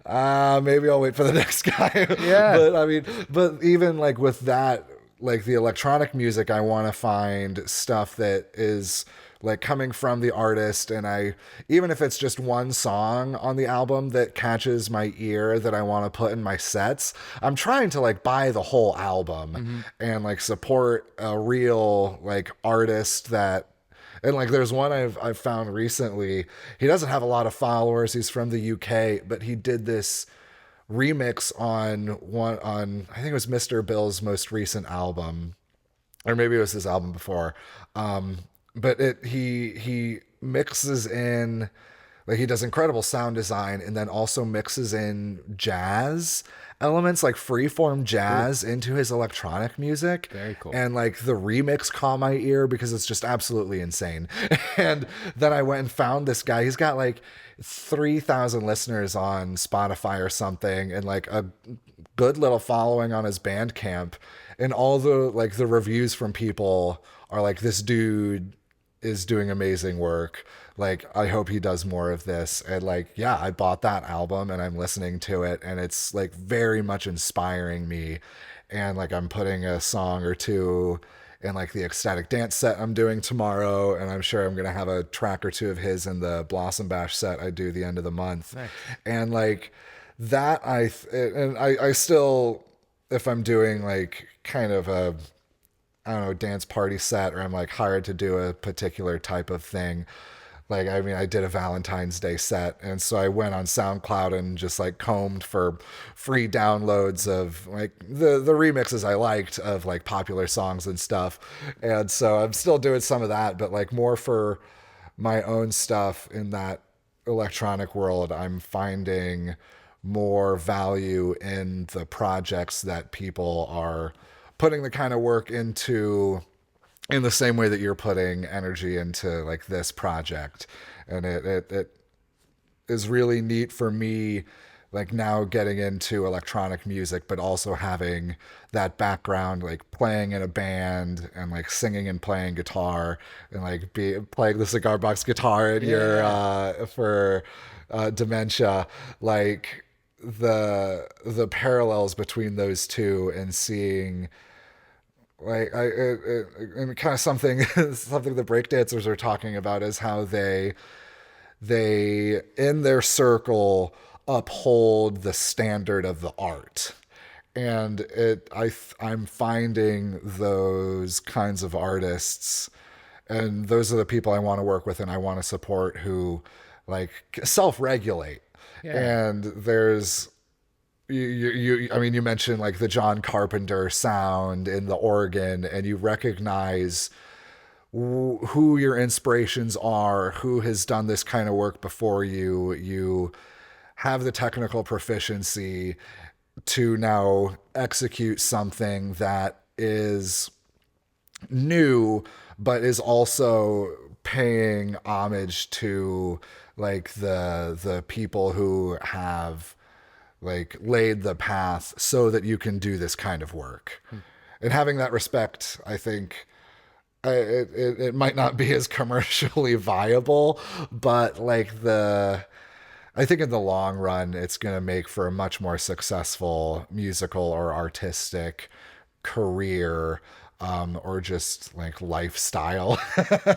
Maybe I'll wait for the next guy. Yeah. But I mean, but even like with that, like the electronic music, I want to find stuff that is like coming from the artist. And even if it's just one song on the album that catches my ear that I want to put in my sets, I'm trying to like buy the whole album and like support a real like artist that. And like there's one I've found recently. He doesn't have a lot of followers. He's from the UK, but he did this remix on I think it was Mr. Bill's most recent album, or maybe it was his album before. But he mixes in, like, he does incredible sound design and then also mixes in jazz elements, like freeform jazz, into his electronic music. Very cool. And like the remix caught my ear because it's just absolutely insane. And then I went and found this guy. He's got like 3,000 listeners on Spotify or something, and like a good little following on his Bandcamp. And all the reviews from people are like, this dude is doing amazing work. Like, I hope he does more of this. And like, yeah, I bought that album and I'm listening to it, and it's like very much inspiring me. And like, I'm putting a song or two in like the ecstatic dance set I'm doing tomorrow, and I'm sure I'm gonna have a track or two of his in the Blossom Bash set I do the end of the month. Nice. And like that, I still, if I'm doing like kind of a, I don't know, dance party set, or I'm like hired to do a particular type of thing. Like, I mean, I did a Valentine's Day set, and so I went on SoundCloud and just like combed for free downloads of like the remixes I liked of like popular songs and stuff. And so I'm still doing some of that, but like more for my own stuff in that electronic world. I'm finding more value in the projects that people are putting the kind of work into, in the same way that you're putting energy into like this project. And it is really neat for me, like now getting into electronic music, but also having that background, like playing in a band and like singing and playing guitar, and like playing the cigar box guitar in your for dementia. Like the parallels between those two, and seeing like and kind of something something the breakdancers are talking about is how they in their circle uphold the standard of the art. And I'm finding those kinds of artists, and those are the people I want to work with and I want to support, who like self-regulate. Yeah. And there's I mean, you mentioned like the John Carpenter sound in the organ, and you recognize who your inspirations are, who has done this kind of work before you. You have the technical proficiency to now execute something that is new, but is also paying homage to like the people who have like laid the path so that you can do this kind of work. And having that respect, I think it might not be as commercially viable, but like I think in the long run, it's going to make for a much more successful musical or artistic career, or just like lifestyle.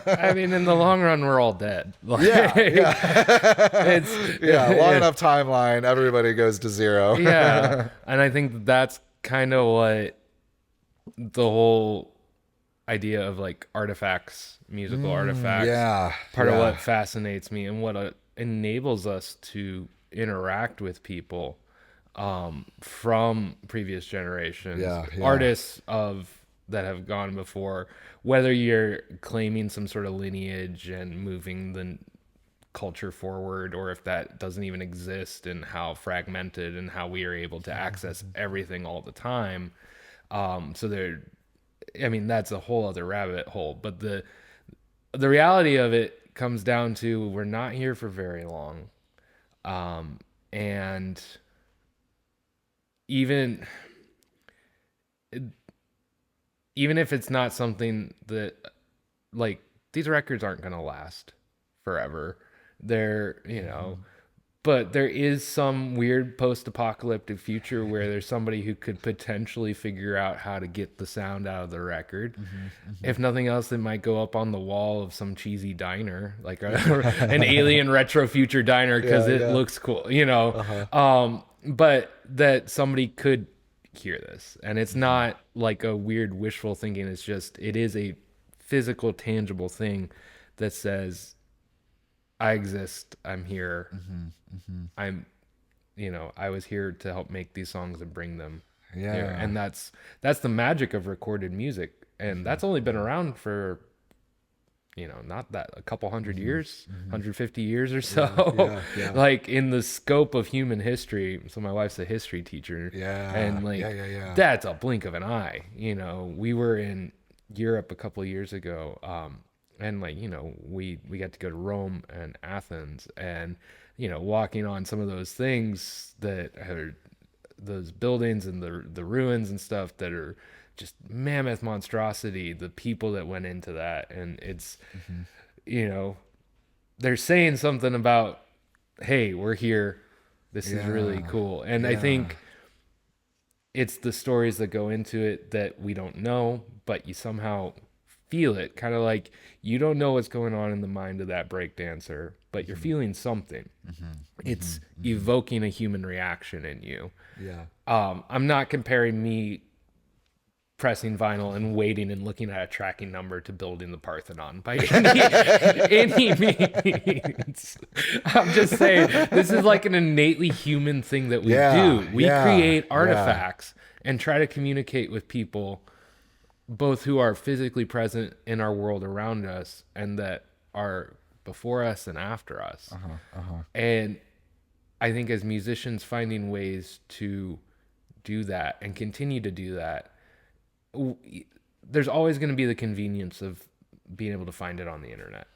I mean, in the long run, we're all dead. Like, Yeah. it's Long enough timeline, everybody goes to zero. Yeah, and I think that's kind of what the whole idea of like artifacts, musical artifacts, part of what fascinates me and what enables us to interact with people from previous generations, artists that have gone before, whether you're claiming some sort of lineage and moving the culture forward, or if that doesn't even exist, and how fragmented and how we are able to access everything all the time. I mean, that's a whole other rabbit hole, but the reality of it comes down to, we're not here for very long. And even if it's not something that, like, these records aren't going to last forever. They're, but there is some weird post-apocalyptic future where there's somebody who could potentially figure out how to get the sound out of the record. If nothing else, it might go up on the wall of some cheesy diner, like an alien retro future diner, because it looks cool, you know. But that somebody could hear this, and it's not like a weird wishful thinking. It's just, it is a physical, tangible thing that says, I exist, I'm here. I'm, you know, I was here to help make these songs and bring them here. And that's the magic of recorded music. And that's only been around for, you know, not that, a couple hundred years, 150 years or so. Like in the scope of human history. So my wife's a history teacher. And like, that's a blink of an eye. You know, we were in Europe a couple of years ago. And like, you know, we got to go to Rome and Athens, and, you know, walking on some of those things that are those buildings and the ruins and stuff that are just mammoth monstrosity, the people that went into that. And it's, you know, they're saying something about, hey, we're here. This is really cool. And I think it's the stories that go into it that we don't know, but you somehow feel it. Kind of like, you don't know what's going on in the mind of that breakdancer, but you're feeling something. It's evoking a human reaction in you. I'm not comparing me pressing vinyl and waiting and looking at a tracking number to building the Parthenon by any means. I'm just saying, this is like an innately human thing that we do. We create artifacts and try to communicate with people, both who are physically present in our world around us and that are before us and after us. And I think as musicians, finding ways to do that and continue to do that, there's always going to be the convenience of being able to find it on the internet,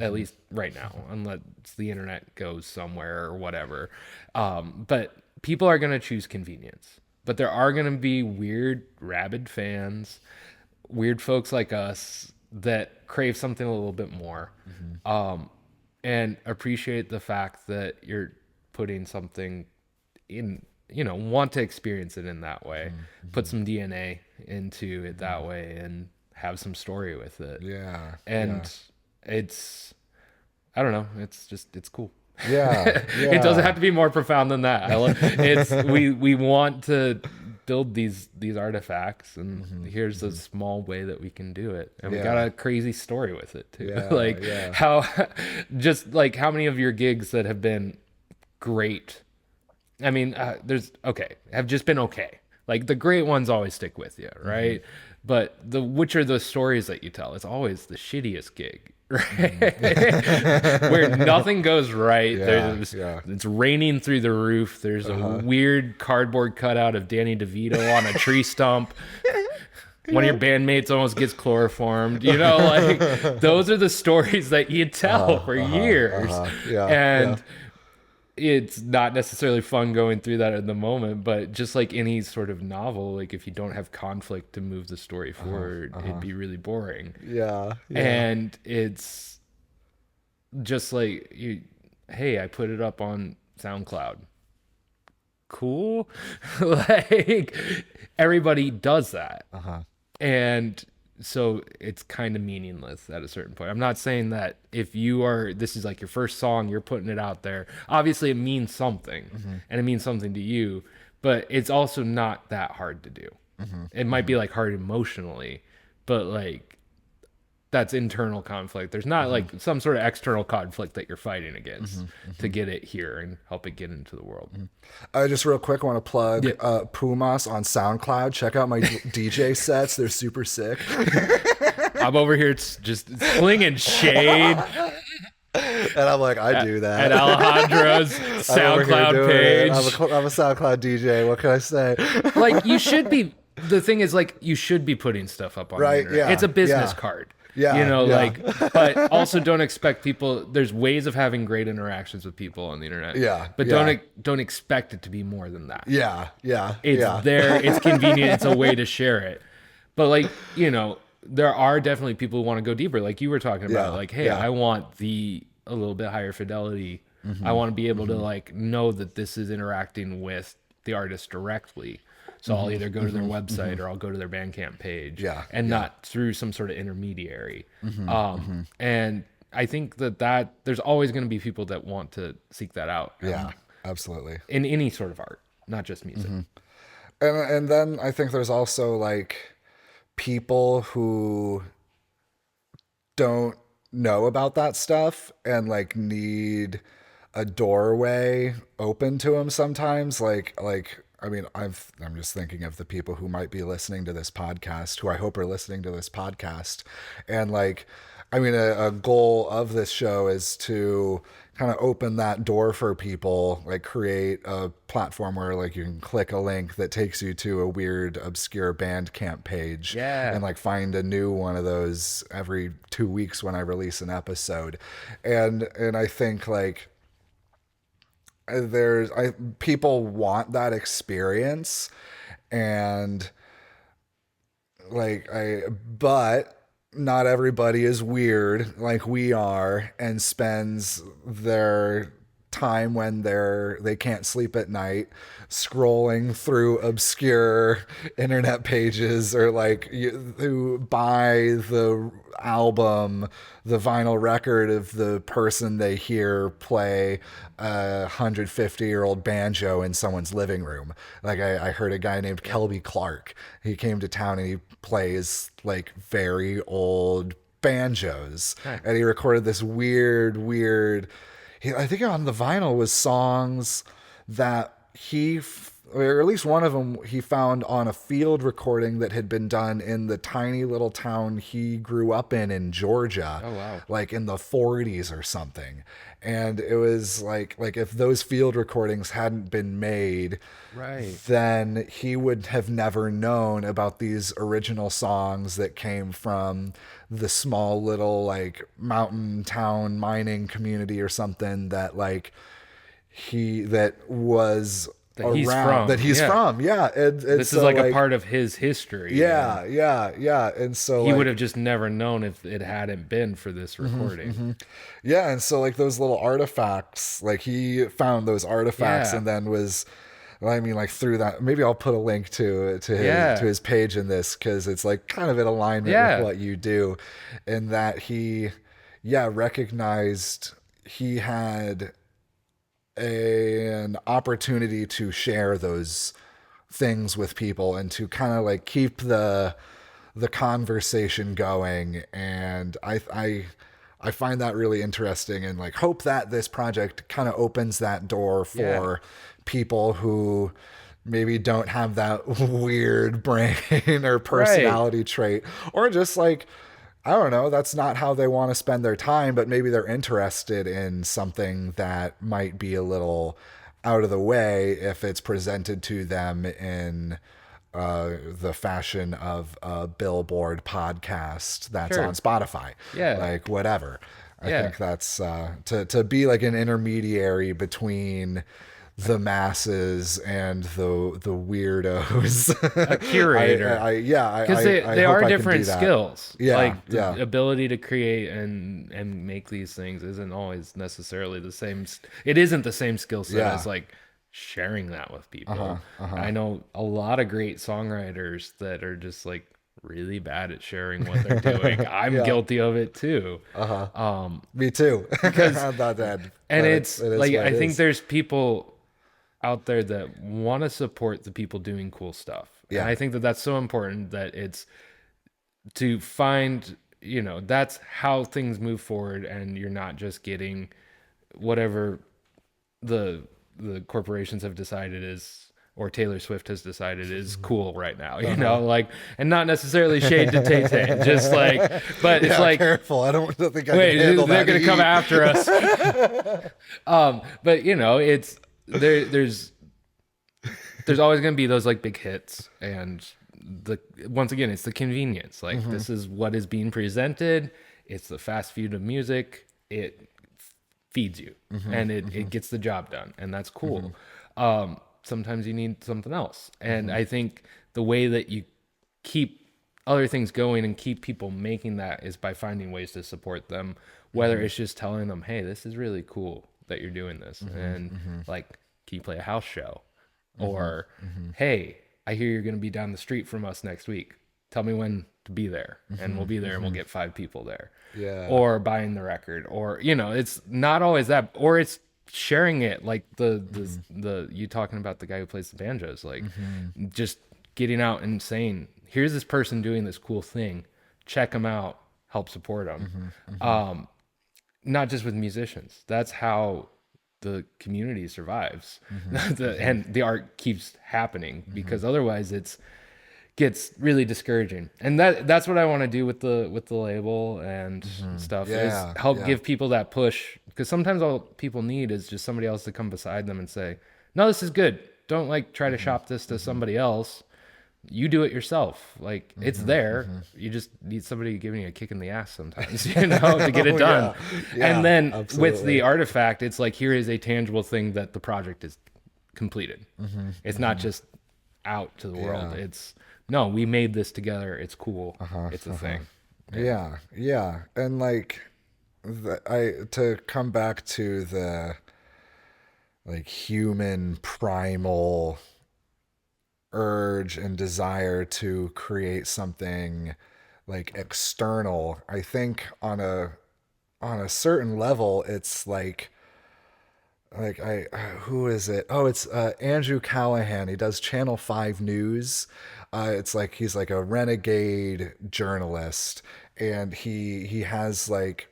at least right now, unless the internet goes somewhere or whatever. But people are going to choose convenience. But there are going to be weird, rabid fans, weird folks like us that crave something a little bit more, and appreciate the fact that you're putting something in, you know, want to experience it in that way, put some DNA into it that way, and have some story with it. It's, I don't know, it's cool. It doesn't have to be more profound than that. It's we want to build these artifacts, and here's a small way that we can do it, and we got a crazy story with it too. How just like how many of your gigs that have been great, I mean, have just been okay. Like the great ones always stick with you, right? But which are the stories that you tell? It's always the shittiest gig, right? Where nothing goes right. It's raining through the roof. There's a weird cardboard cutout of Danny DeVito on a tree stump. One of your bandmates almost gets chloroformed. You know, like those are the stories that you tell for years. It's not necessarily fun going through that at the moment, but just like any sort of novel, like if you don't have conflict to move the story forward, it'd be really boring. And it's just like, hey, I put it up on SoundCloud. Cool. Like everybody does that. And so it's kind of meaningless at a certain point. I'm not saying that if this is like your first song, you're putting it out there. Obviously it means something, and it means something to you, but it's also not that hard to do. It might be like hard emotionally, but like that's internal conflict. There's not like some sort of external conflict that you're fighting against to get it here and help it get into the world. Just real quick, I want to plug Pumas on SoundCloud. Check out my DJ sets. They're super sick. I'm over here just slinging shade. And I'm like, I do that. At Alejandro's SoundCloud page. I'm a SoundCloud DJ. What can I say? Like, you should be, the thing is, like, you should be putting stuff up on the internet. It's a business card. Like, but also don't expect people, there's ways of having great interactions with people on the internet. But don't expect it to be more than that. It's there, it's convenient, it's a way to share it. But like, you know, there are definitely people who want to go deeper, like you were talking about, like, hey, I want a little bit higher fidelity I want to be able to like know that this is interacting with the artist directly. So I'll either go to their website or I'll go to their Bandcamp page, and not through some sort of intermediary. And I think that there's always going to be people that want to seek that out. Yeah, absolutely. In any sort of art, not just music. And then I think there's also like people who don't know about that stuff and like need a doorway open to them sometimes. Like I mean, I'm just thinking of the people who might be listening to this podcast, who I hope are listening to this podcast. And like, I mean, a goal of this show is to kind of open that door for people, like create a platform where like you can click a link that takes you to a weird, obscure Bandcamp page, and like find a new one of those every 2 weeks when I release an episode. And I think like, people want that experience, and but not everybody is weird like we are and spends their time when they can't sleep at night scrolling through obscure internet pages, or like who buy the album, the vinyl record of the person they hear play a 150-year-old banjo in someone's living room. Like I heard a guy named Kelby Clark. He came to town and he plays like very old banjos. And he recorded this weird I think on the vinyl was songs that or at least one of them he found on a field recording that had been done in the tiny little town he grew up in Georgia. Oh, wow. Like in the 40s or something. And it was like if those field recordings hadn't been made, then he would have never known about these original songs that came from the small little like mountain town mining community or something that like that he's from. Yeah. And this is like a part of his history. Yeah. And so he would have just never known if it hadn't been for this recording. Yeah. And so like those little artifacts, like he found those artifacts and then through that, maybe I'll put a link to his page in this, because it's like kind of in alignment with what you do, and that he recognized he had an opportunity to share those things with people and to kind of like keep the conversation going. And I find that really interesting, and like hope that this project kind of opens that door for people who maybe don't have that weird brain or personality trait, or just like, I don't know, that's not how they want to spend their time, but maybe they're interested in something that might be a little out of the way if it's presented to them in the fashion of a Billboard podcast that's on Spotify. Like whatever. I think that's to be like an intermediary between the masses and the weirdos. A curator. Because they are different skills. The ability to create and make these things isn't always necessarily the same. It isn't the same skill set as like sharing that with people. I know a lot of great songwriters that are just like really bad at sharing what they're doing. I'm guilty of it too. Me too. Because I'm not that. And it's like, I think there's people out there that want to support the people doing cool stuff. And I think that that's so important, that it's to find, that's how things move forward, and you're not just getting whatever the corporations have decided is, or Taylor Swift has decided is cool right now, and not necessarily shade to Tay-Tay, just like, but it's like, careful, I don't think I can handle they're that. Going to come after us. But it's, there's always going to be those like big hits, and once again, it's the convenience. Like this is what is being presented. It's the fast food of music. It feeds you, and it gets the job done, and that's cool. Sometimes you need something else, and I think the way that you keep other things going and keep people making that is by finding ways to support them, whether it's just telling them, hey, this is really cool. that you're doing this, and like, can you play a house show? Or, hey, I hear you're going to be down the street from us next week. Tell me when to be there, and we'll be there, and we'll get 5 people there. Yeah. Or buying the record, or it's not always that, or it's sharing it, like the you talking about the guy who plays the banjos, like just getting out and saying, here's this person doing this cool thing, check them out, help support them. Not just with musicians. That's how the community survives. And the art keeps happening, because otherwise it's gets really discouraging. And that's what I want to do with the label and stuff, is help give people that push, because sometimes all people need is just somebody else to come beside them and say, no, this is good, don't like try to shop this to somebody else, you do it yourself. Like, it's there. You just need somebody giving you a kick in the ass sometimes, to get it done. And then with the artifact, it's like, here is a tangible thing that the project is completed. It's not just out to the world. It's, no, we made this together. It's cool. It's a thing. Yeah. And like, to come back to the like human primal urge and desire to create something like external, I think on a certain level, it's like who is it? Oh, it's Andrew Callahan. He does Channel 5 News. It's like he's like a renegade journalist, and he has like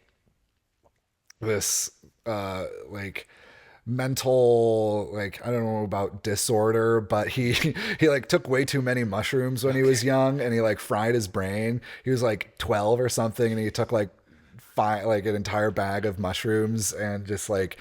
this like mental, like, I don't know about disorder, but he like took way too many mushrooms when he was young, and he like fried his brain. He was like 12 or something, and he took like an entire bag of mushrooms, and just like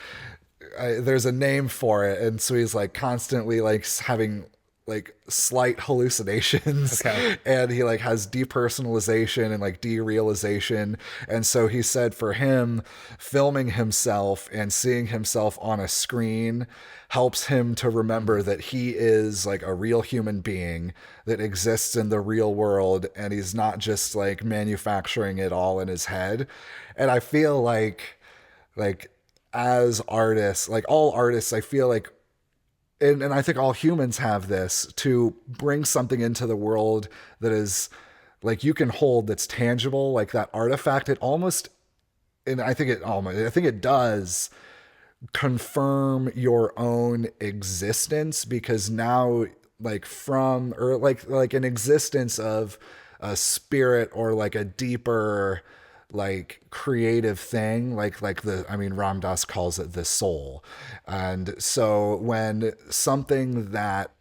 there's a name for it, and so he's like constantly like having like slight hallucinations, and he like has depersonalization and like derealization. And so he said for him, filming himself and seeing himself on a screen helps him to remember that he is like a real human being that exists in the real world, and he's not just like manufacturing it all in his head. And I feel like as artists, like all artists, I feel like, and I think all humans have this, to bring something into the world that is like you can hold, that's tangible, like that artifact. It almost, and I think it does confirm your own existence, because now like from, or like an existence of a spirit, or like a deeper like creative thing, like Ram Dass calls it the soul. And so when something that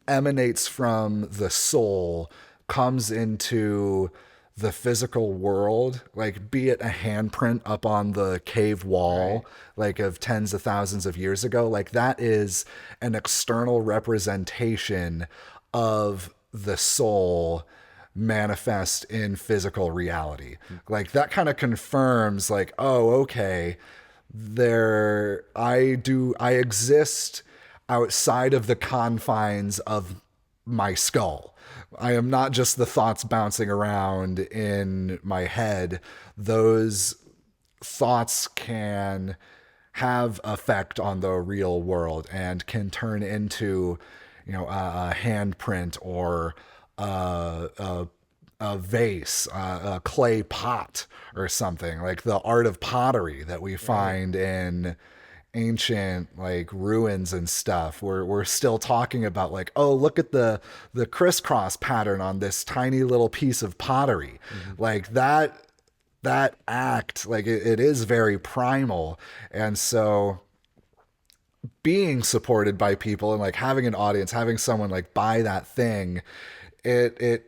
emanates from the soul comes into the physical world, like be it a handprint up on the cave wall, like of tens of thousands of years ago, like that is an external representation of the soul manifest in physical reality. Like that kind of confirms like, oh, okay, I exist outside of the confines of my skull. I am not just the thoughts bouncing around in my head. Those thoughts can have effect on the real world and can turn into, a handprint, or a vase, a clay pot, or something like the art of pottery that we find in ancient like ruins and stuff. We're still talking about like, oh, look at the crisscross pattern on this tiny little piece of pottery. Like that act, like it is very primal. And so being supported by people and like having an audience, having someone like buy that thing, it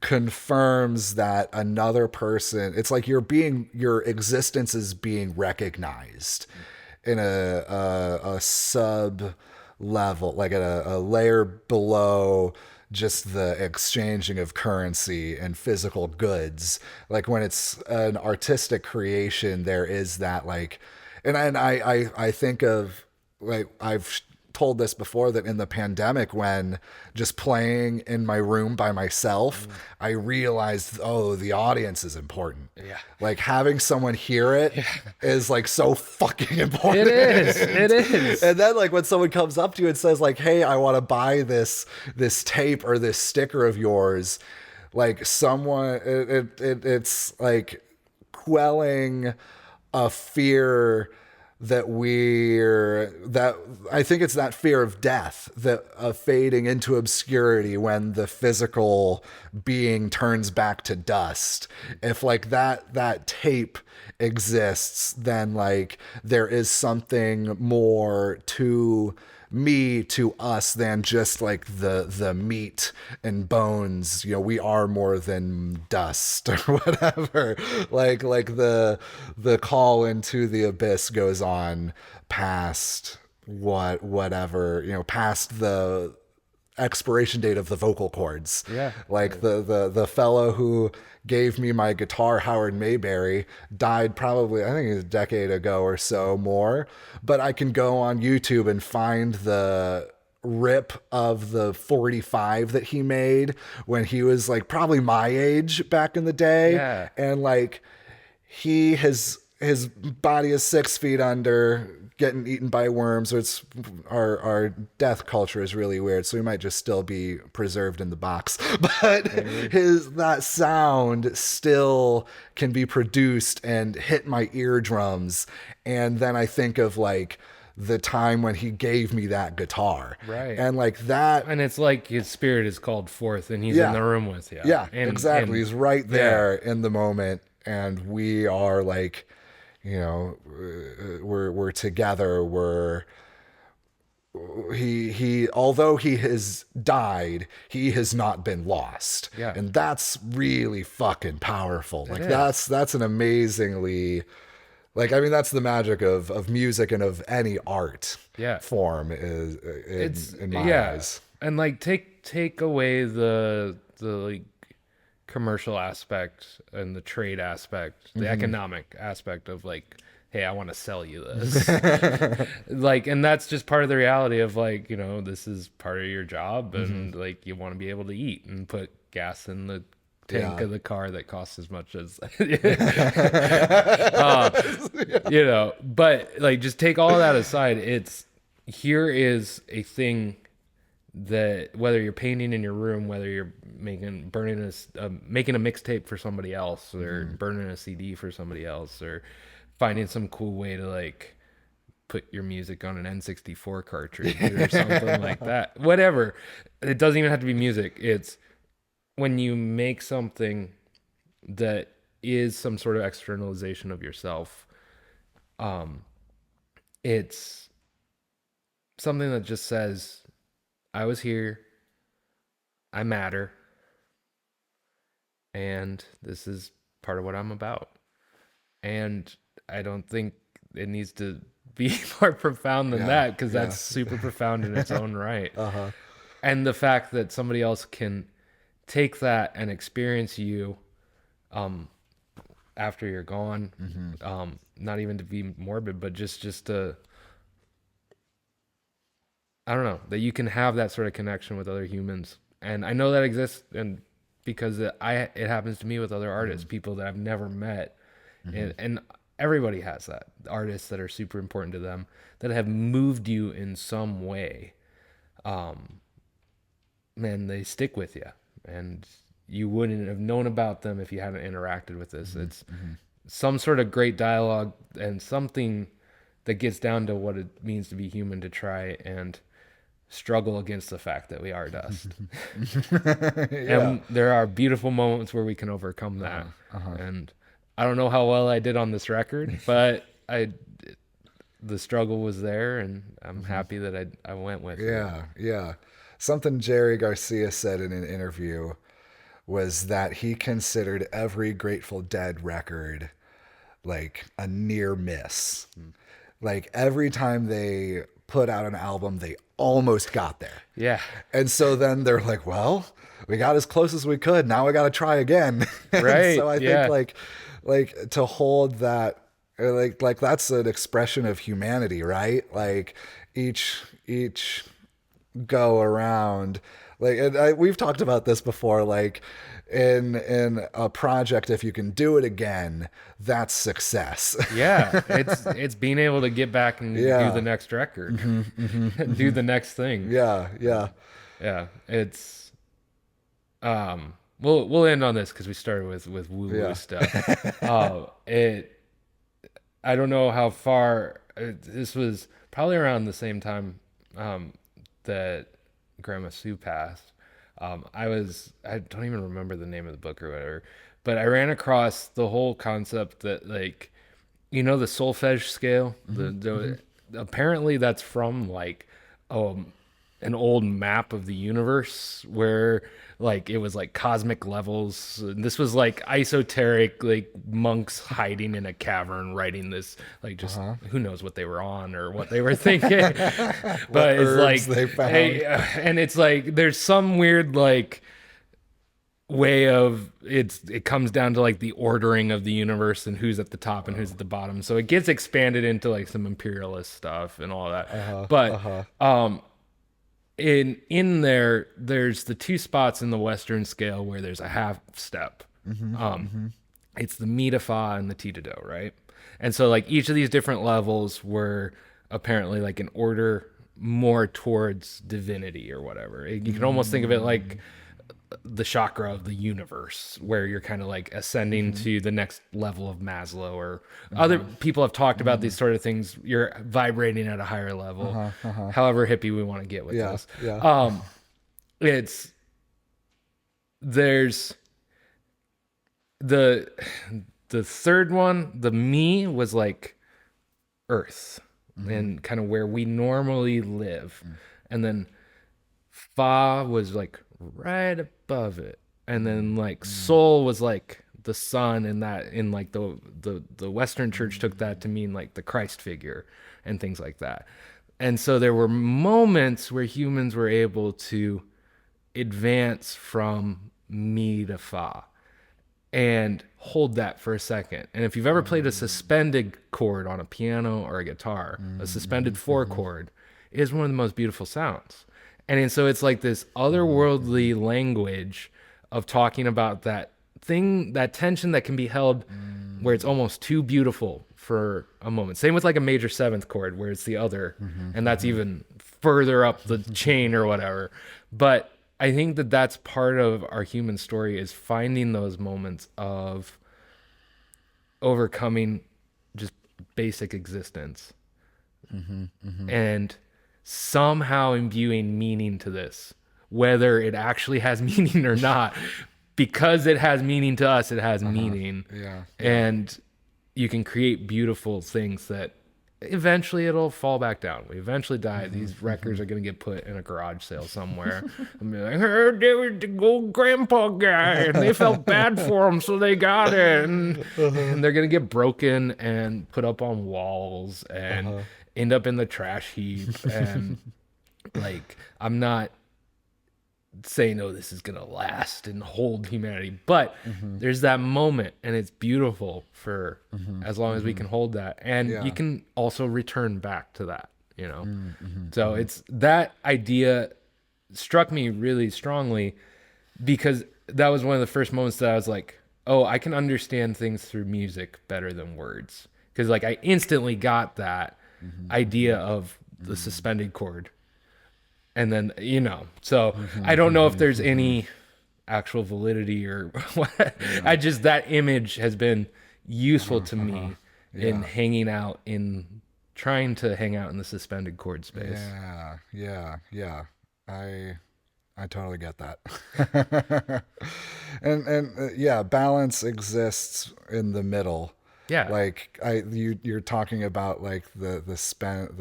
confirms that another person, it's like your existence is being recognized in a sub level, like at a layer below just the exchanging of currency and physical goods. Like when it's an artistic creation, there is that like, and I think of like, I've told this before, that in the pandemic, when just playing in my room by myself, I realized, oh, the audience is important. Yeah. Like having someone hear it is like so fucking important. It is. And then like when someone comes up to you and says like, hey, I want to buy this tape or this sticker of yours, like someone, it's like quelling a fear that I think it's that fear of death, that of fading into obscurity when the physical being turns back to dust. If like that tape exists, then like there is something more to me, to us, than just like the meat and bones. You know, we are more than dust or whatever. Like the call into the abyss goes on past whatever, you know, past the expiration date of the vocal cords. Yeah. Like the fellow who gave me my guitar, Howard Mayberry, died probably, I think it was a decade ago or so more. But I can go on YouTube and find the rip of the 45 that he made when he was like probably my age back in the day. Yeah. And like his body is 6 feet under, getting eaten by worms. So it's our death culture is really weird. So he might just still be preserved in the box, but that sound still can be produced and hit my eardrums. And then I think of like the time when he gave me that guitar, right? And like that, and it's like his spirit is called forth, and he's in the room with you. Yeah, exactly. He's right there in the moment, and we are like, you know, we're together. He although he has died, he has not been lost. Yeah. And that's really fucking powerful. Like that's an amazingly, like, I mean, that's the magic of music and of any art form is in my eyes. And like take away the like commercial aspect and the trade aspect, the economic aspect of like, hey, I want to sell you this. Like, and that's just part of the reality of like, you know, this is part of your job, and like you want to be able to eat and put gas in the tank of the car that costs as much as you know. But like, just take all that aside, here is a thing that whether you're painting in your room, whether you're making a mixtape for somebody else, or burning a CD for somebody else, or finding some cool way to like put your music on an N64 cartridge or something like that. Whatever. It doesn't even have to be music. It's when you make something that is some sort of externalization of yourself. It's something that just says, I was here, I matter, and this is part of what I'm about. And I don't think it needs to be more profound than that, because that's super profound in its own right. And the fact that somebody else can take that and experience you after you're gone, not even to be morbid, but just to, I don't know, that you can have that sort of connection with other humans. And I know that exists, and because it happens to me with other artists, people that I've never met. And everybody has that. Artists that are super important to them, that have moved you in some way. Man, they stick with you. And you wouldn't have known about them if you hadn't interacted with this. It's some sort of great dialogue and something that gets down to what it means to be human, to try and struggle against the fact that we are dust. And there are beautiful moments where we can overcome that. And I don't know how well I did on this record, but the struggle was there, and I'm happy that I went with it. Yeah. Something Jerry Garcia said in an interview was that he considered every Grateful Dead record like a near miss. Like every time they put out an album, they almost got there. Yeah. And so then they're like, well, we got as close as we could. Now we got to try again. Right. So I think like to hold that, like that's an expression of humanity, right? Like each go around. Like, and we've talked about this before, like in a project, if you can do it again, that's success. Yeah, it's being able to get back and do Yeah. the next record, do the next thing. Yeah, yeah. Yeah, it's we'll end on this because we started with woo woo Yeah. stuff. It I don't know how far this was probably around the same time that Grandma Sue passed. I don't even remember the name of the book or whatever, but I ran across the whole concept that, like, the solfege scale. Apparently that's from like um an old map of the universe where, like, it was like cosmic levels. And this was like esoteric, like monks hiding in a cavern writing this, like, just who knows what they were on or what they were thinking. But it's like they found. hey, and it's like there's some weird, like, way of it comes down to like the ordering of the universe and who's at the top and who's at the bottom, so it gets expanded into like some imperialist stuff and all that. But in there's the two spots in the Western scale where there's a half step. It's the mi to fa and the ti to do, right? And so, like, each of these different levels were apparently like an order more towards divinity or whatever. You can almost think of it like the chakra of the universe, where you're kind of like ascending to the next level of Maslow, or other people have talked about these sort of things. You're vibrating at a higher level, however hippie we want to get with this. Yeah. It's there's the third one, the me, was like earth and kind of where we normally live, and then fa was like right above it, and then like soul was like the sun, and that in like the Western church took that to mean like the Christ figure and things like that. And so there were moments where humans were able to advance from mi to fa and hold that for a second. And if you've ever played a suspended chord on a piano or a guitar, a suspended four chord is one of the most beautiful sounds. And so it's like this otherworldly language of talking about that thing, that tension that can be held where it's almost too beautiful for a moment. Same with like a major seventh chord where it's the other, and that's even further up the chain or whatever. But I think that that's part of our human story, is finding those moments of overcoming just basic existence. And somehow imbuing meaning to this, whether it actually has meaning or not. Because it has meaning to us, it has meaning. Yeah. And you can create beautiful things that eventually it'll fall back down. We eventually die. These records are going to get put in a garage sale somewhere. I'm like, hey, there was the old grandpa guy, and they felt bad for him, so they got it. And they're going to get broken and put up on walls and end up in the trash heap. And like, I'm not saying, oh, this is gonna last and hold humanity, but there's that moment, and it's beautiful for as long as we can hold that, and you can also return back to that, so it's that idea struck me really strongly, because that was one of the first moments that I was like, oh, I can understand things through music better than words, because like I instantly got that idea of the suspended chord. And then, so I don't know if there's any actual validity or what. I just, that image has been useful to me in trying to hang out in the suspended chord space. Yeah. I totally get that. and balance exists in the middle. Yeah. Like you're talking about like the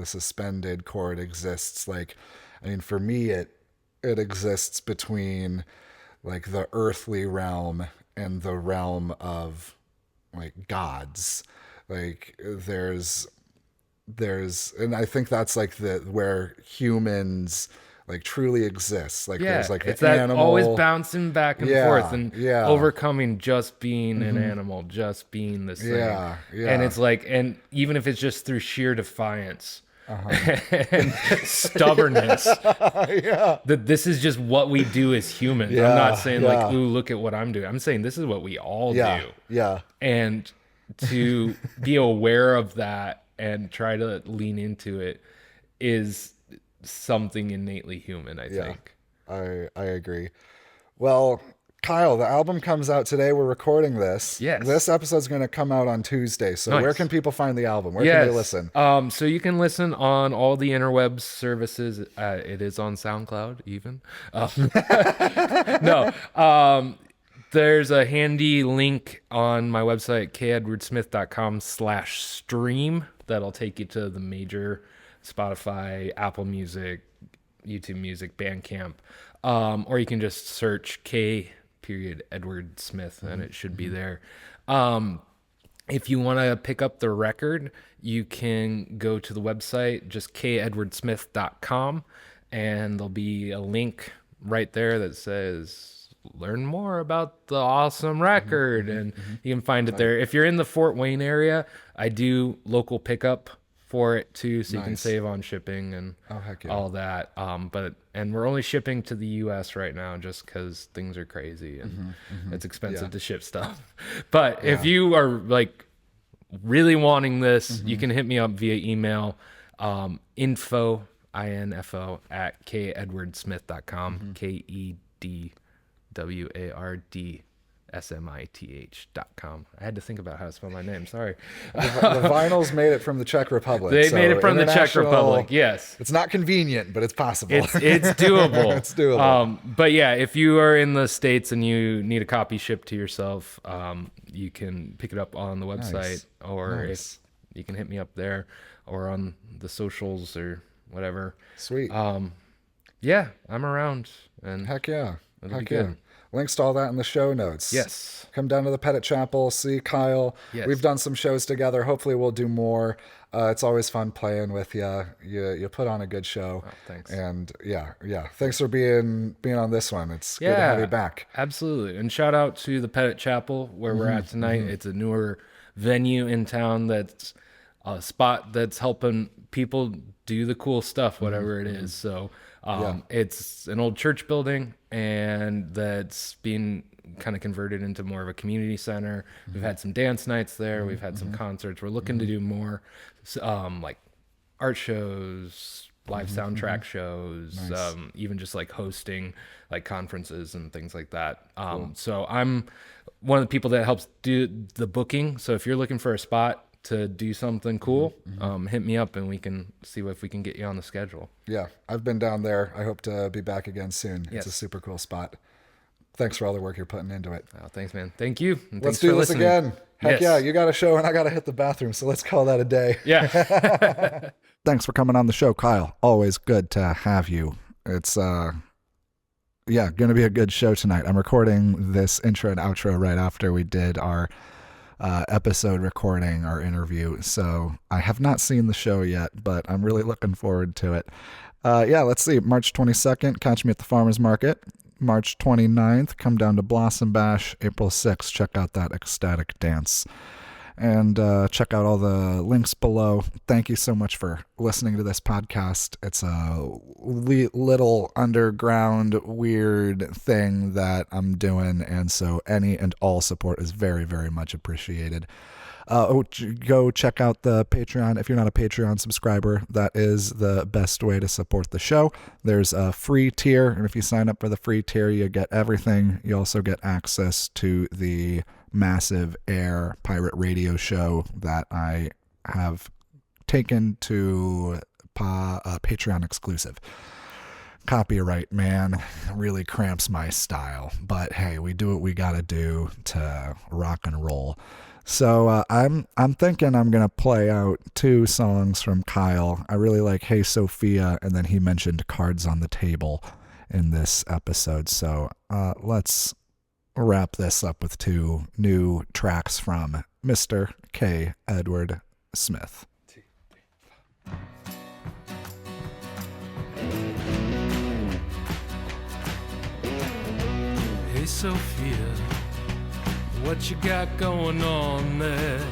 suspended chord exists, like, I mean, for me, it exists between like the earthly realm and the realm of like gods. Like there's, and I think that's like where humans like truly exists. Like there's like it's the that animal, always bouncing back and forth and overcoming just being an animal, just being this thing. And it's like, and even if it's just through sheer defiance, and stubbornness. Yeah. That this is just what we do as humans. I'm not saying like, ooh, look at what I'm doing. I'm saying this is what we all do. Yeah. And to be aware of that and try to lean into it is something innately human, I think. I agree. Well, Kyle, the album comes out today. We're recording this. Yes. This episode's going to come out on Tuesday. So Nice. Where can people find the album? Where can they listen? So you can listen on all the interwebs services. It is on SoundCloud even. No. There's a handy link on my website, kedwardsmith.com/stream. That'll take you to the major Spotify, Apple Music, YouTube Music, Bandcamp. Or you can just search K Edward Smith and it should be there. If you want to pick up the record, you can go to the website, just kedwardsmith.com, and there'll be a link right there that says learn more about the awesome record, and you can find it there. If you're in the Fort Wayne area, I do local pickup for it too, so you can save on shipping and all that. And we're only shipping to the US right now just because things are crazy and it's expensive to ship stuff. But if you are like really wanting this, you can hit me up via email, info at kedwardsmith.com, KEDWARDSMITH.com. I had to think about how to spell my name. Sorry. The vinyls made it from the Czech Republic. They made it from the Czech Republic. Yes. It's not convenient, but it's possible. It's doable. It's doable. But yeah, if you are in the States and you need a copy shipped to yourself, you can pick it up on the website, or if you can hit me up there or on the socials or whatever. Sweet. Yeah, I'm around. And Heck yeah. It'll be good. Links to all that in the show notes. Yes. Come down to the Pettit Chapel, see Kyle. Yes. We've done some shows together. Hopefully we'll do more. It's always fun playing with you. You put on a good show. Oh, thanks. And yeah. Thanks for being on this one. It's good to have you back. Absolutely. And shout out to the Pettit Chapel where we're at tonight. It's a newer venue in town that's a spot that's helping people do the cool stuff, whatever it is. So it's an old church building, and that's being kind of converted into more of a community center. We've had some dance nights there. We've had some concerts. We're looking to do more like art shows, live soundtrack shows, even just like hosting like conferences and things like that. So I'm one of the people that helps do the booking. So if you're looking for a spot to do something cool, hit me up and we can see if we can get you on the schedule. Yeah, I've been down there. I hope to be back again soon. Yes. It's a super cool spot. Thanks for all the work you're putting into it. Oh, thanks, man. Thank you. And Let's thanks do for this listening. again. Heck Yes. yeah, you got a show and I got to hit the bathroom, so let's call that a day. Yeah. Thanks for coming on the show, Kyle. Always good to have you. It's going to be a good show tonight. I'm recording this intro and outro right after we did our episode recording, our interview. So I have not seen the show yet, but I'm really looking forward to it. Let's see. March 22nd, catch me at the Farmers Market. March 29th, come down to Blossom Bash. April 6th, check out that ecstatic dance. And check out all the links below. Thank you so much for listening to this podcast. It's a little underground weird thing that I'm doing, and so any and all support is very, very much appreciated. Go check out the Patreon. If you're not a Patreon subscriber, that is the best way to support the show. There's a free tier, and if you sign up for the free tier, you get everything. You also get access to the massive air pirate radio show that I have taken to Patreon exclusive. Copyright, man, really cramps my style, but hey, we do what we gotta do to rock and roll. So I'm thinking I'm gonna play out 2 songs from Kyle. I really like Hey Sophia, and then he mentioned Cards on the Table in this episode. So let's wrap this up with 2 new tracks from Mr. K Edward Smith. Hey Sophia, what you got going on there?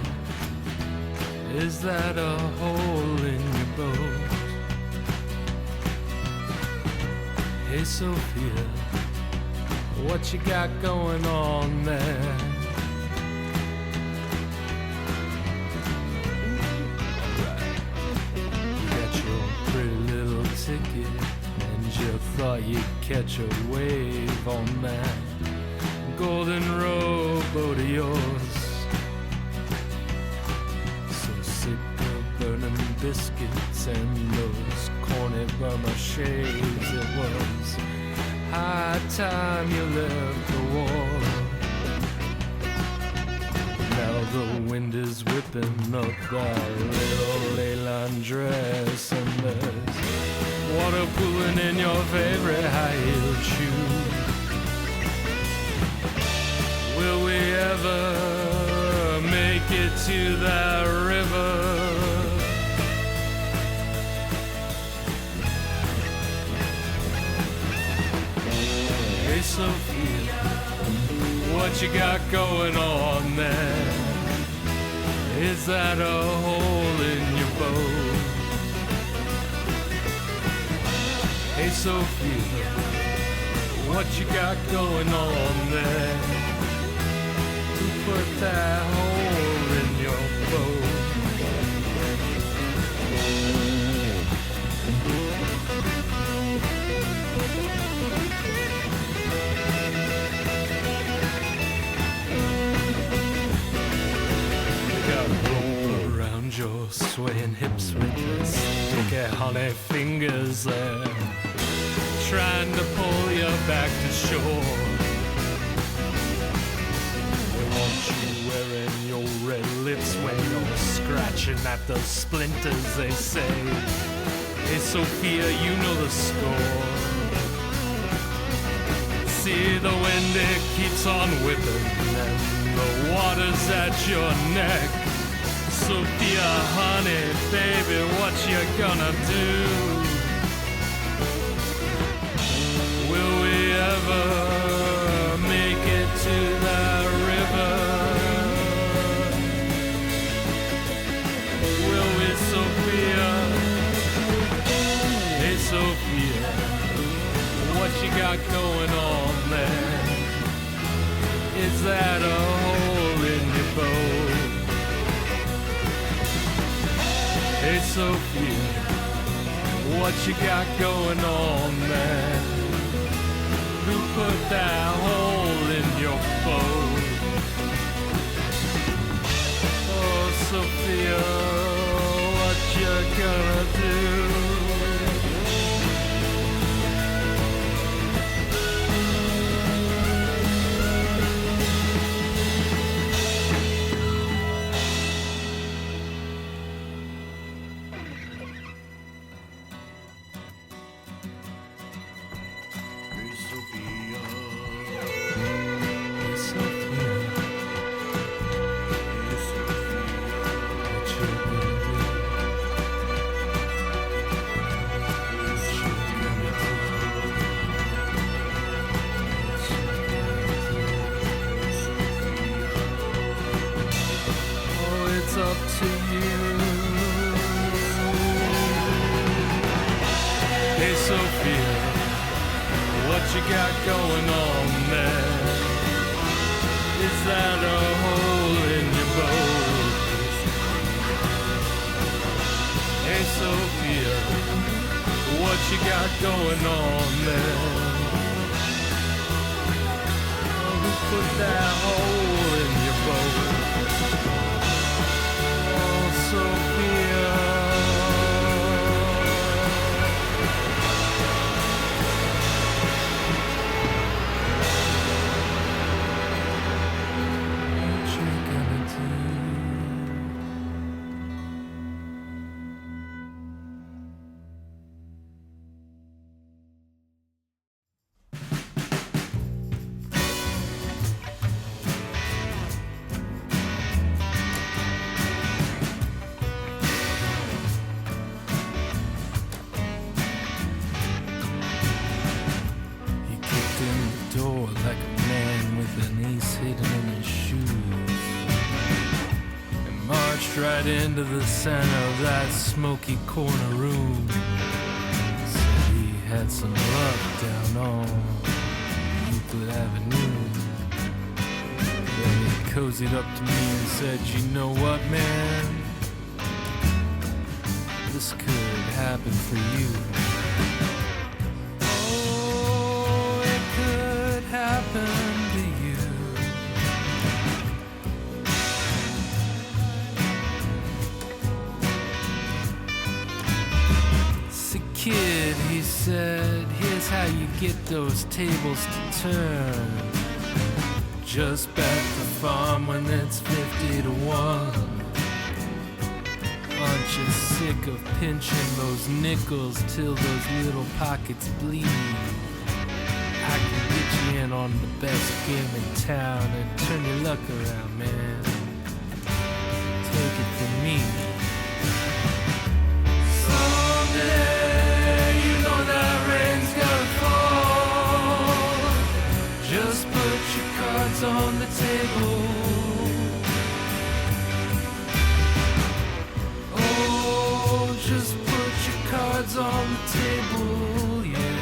Is that a hole in your boat? Hey Sophia, what you got going on there? You got your pretty little ticket, and you thought you'd catch a wave on that golden rowboat of yours. So sick of burning biscuits and those corny Burma shades, it was high time you left the war. Now the wind is whipping up that little leyline dress, and there's water pooling in your favorite high-heeled shoe. Will we ever make it to that river? Hey Sophia, what you got going on there? Is that a hole in your boat? Hey Sophia, what you got going on there? Who put that hole in your boat? Your swaying hips with the sticky honey fingers there, trying to pull you back to shore. They want you wearing your red lips when you're scratching at the splinters, they say. Hey Sophia, you know the score. See the wind, it keeps on whipping, and the water's at your neck. Sophia, honey, baby, what you gonna do? Will we ever make it to that river? Will we, Sophia? Hey, Sophia, what you got going on there? Is that a hole in your boat? Hey Sophia, what you got going on there? Who put that hole in your boat? Oh Sophia, what you gonna do? Up to you. Hey Sophia, what you got going on there? Is that a hole in your boat? Hey Sophia, what you got going on there? Who put that hole in your boat? Sophia, what you gonna do? Like a man with an ace hidden in his shoes, and marched right into the center of that smoky corner room. Said he had some luck down on Euclid Avenue. Then he cozied up to me and said, you know what, man? This could happen for you. Oh, it could happen to you. Kid, he said, here's how you get those tables to turn. Just back the farm when it's 50 to 1. Aren't you sick of pinching those nickels till those little pockets bleed? I can get you in on the best game in town and turn your luck around, man. Take it from me. Someday just put your cards on the table. Oh, just put your cards on the table, yeah.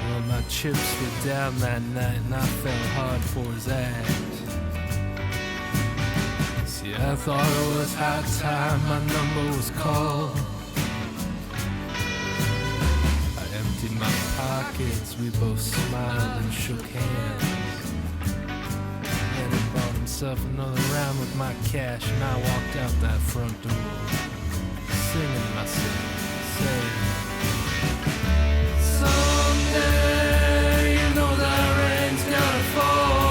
Well, my chips were down that night and I fell hard for his act. I thought it was high time my number was called. I emptied my pockets, we both smiled and shook hands. Then he bought himself another round with my cash and I walked out that front door, singing myself, saying, someday you know that rain's gonna fall.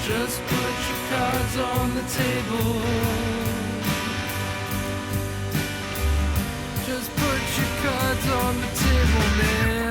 Just put your cards on the table. Just put your cards on the table, man.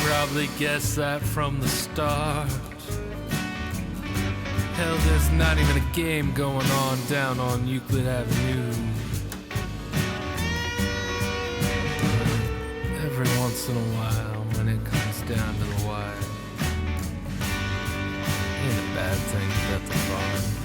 Probably guessed that from the start. Hell, there's not even a game going on down on Euclid Avenue. But every once in a while, when it comes down to the wire, ain't a bad thing to bet the farm.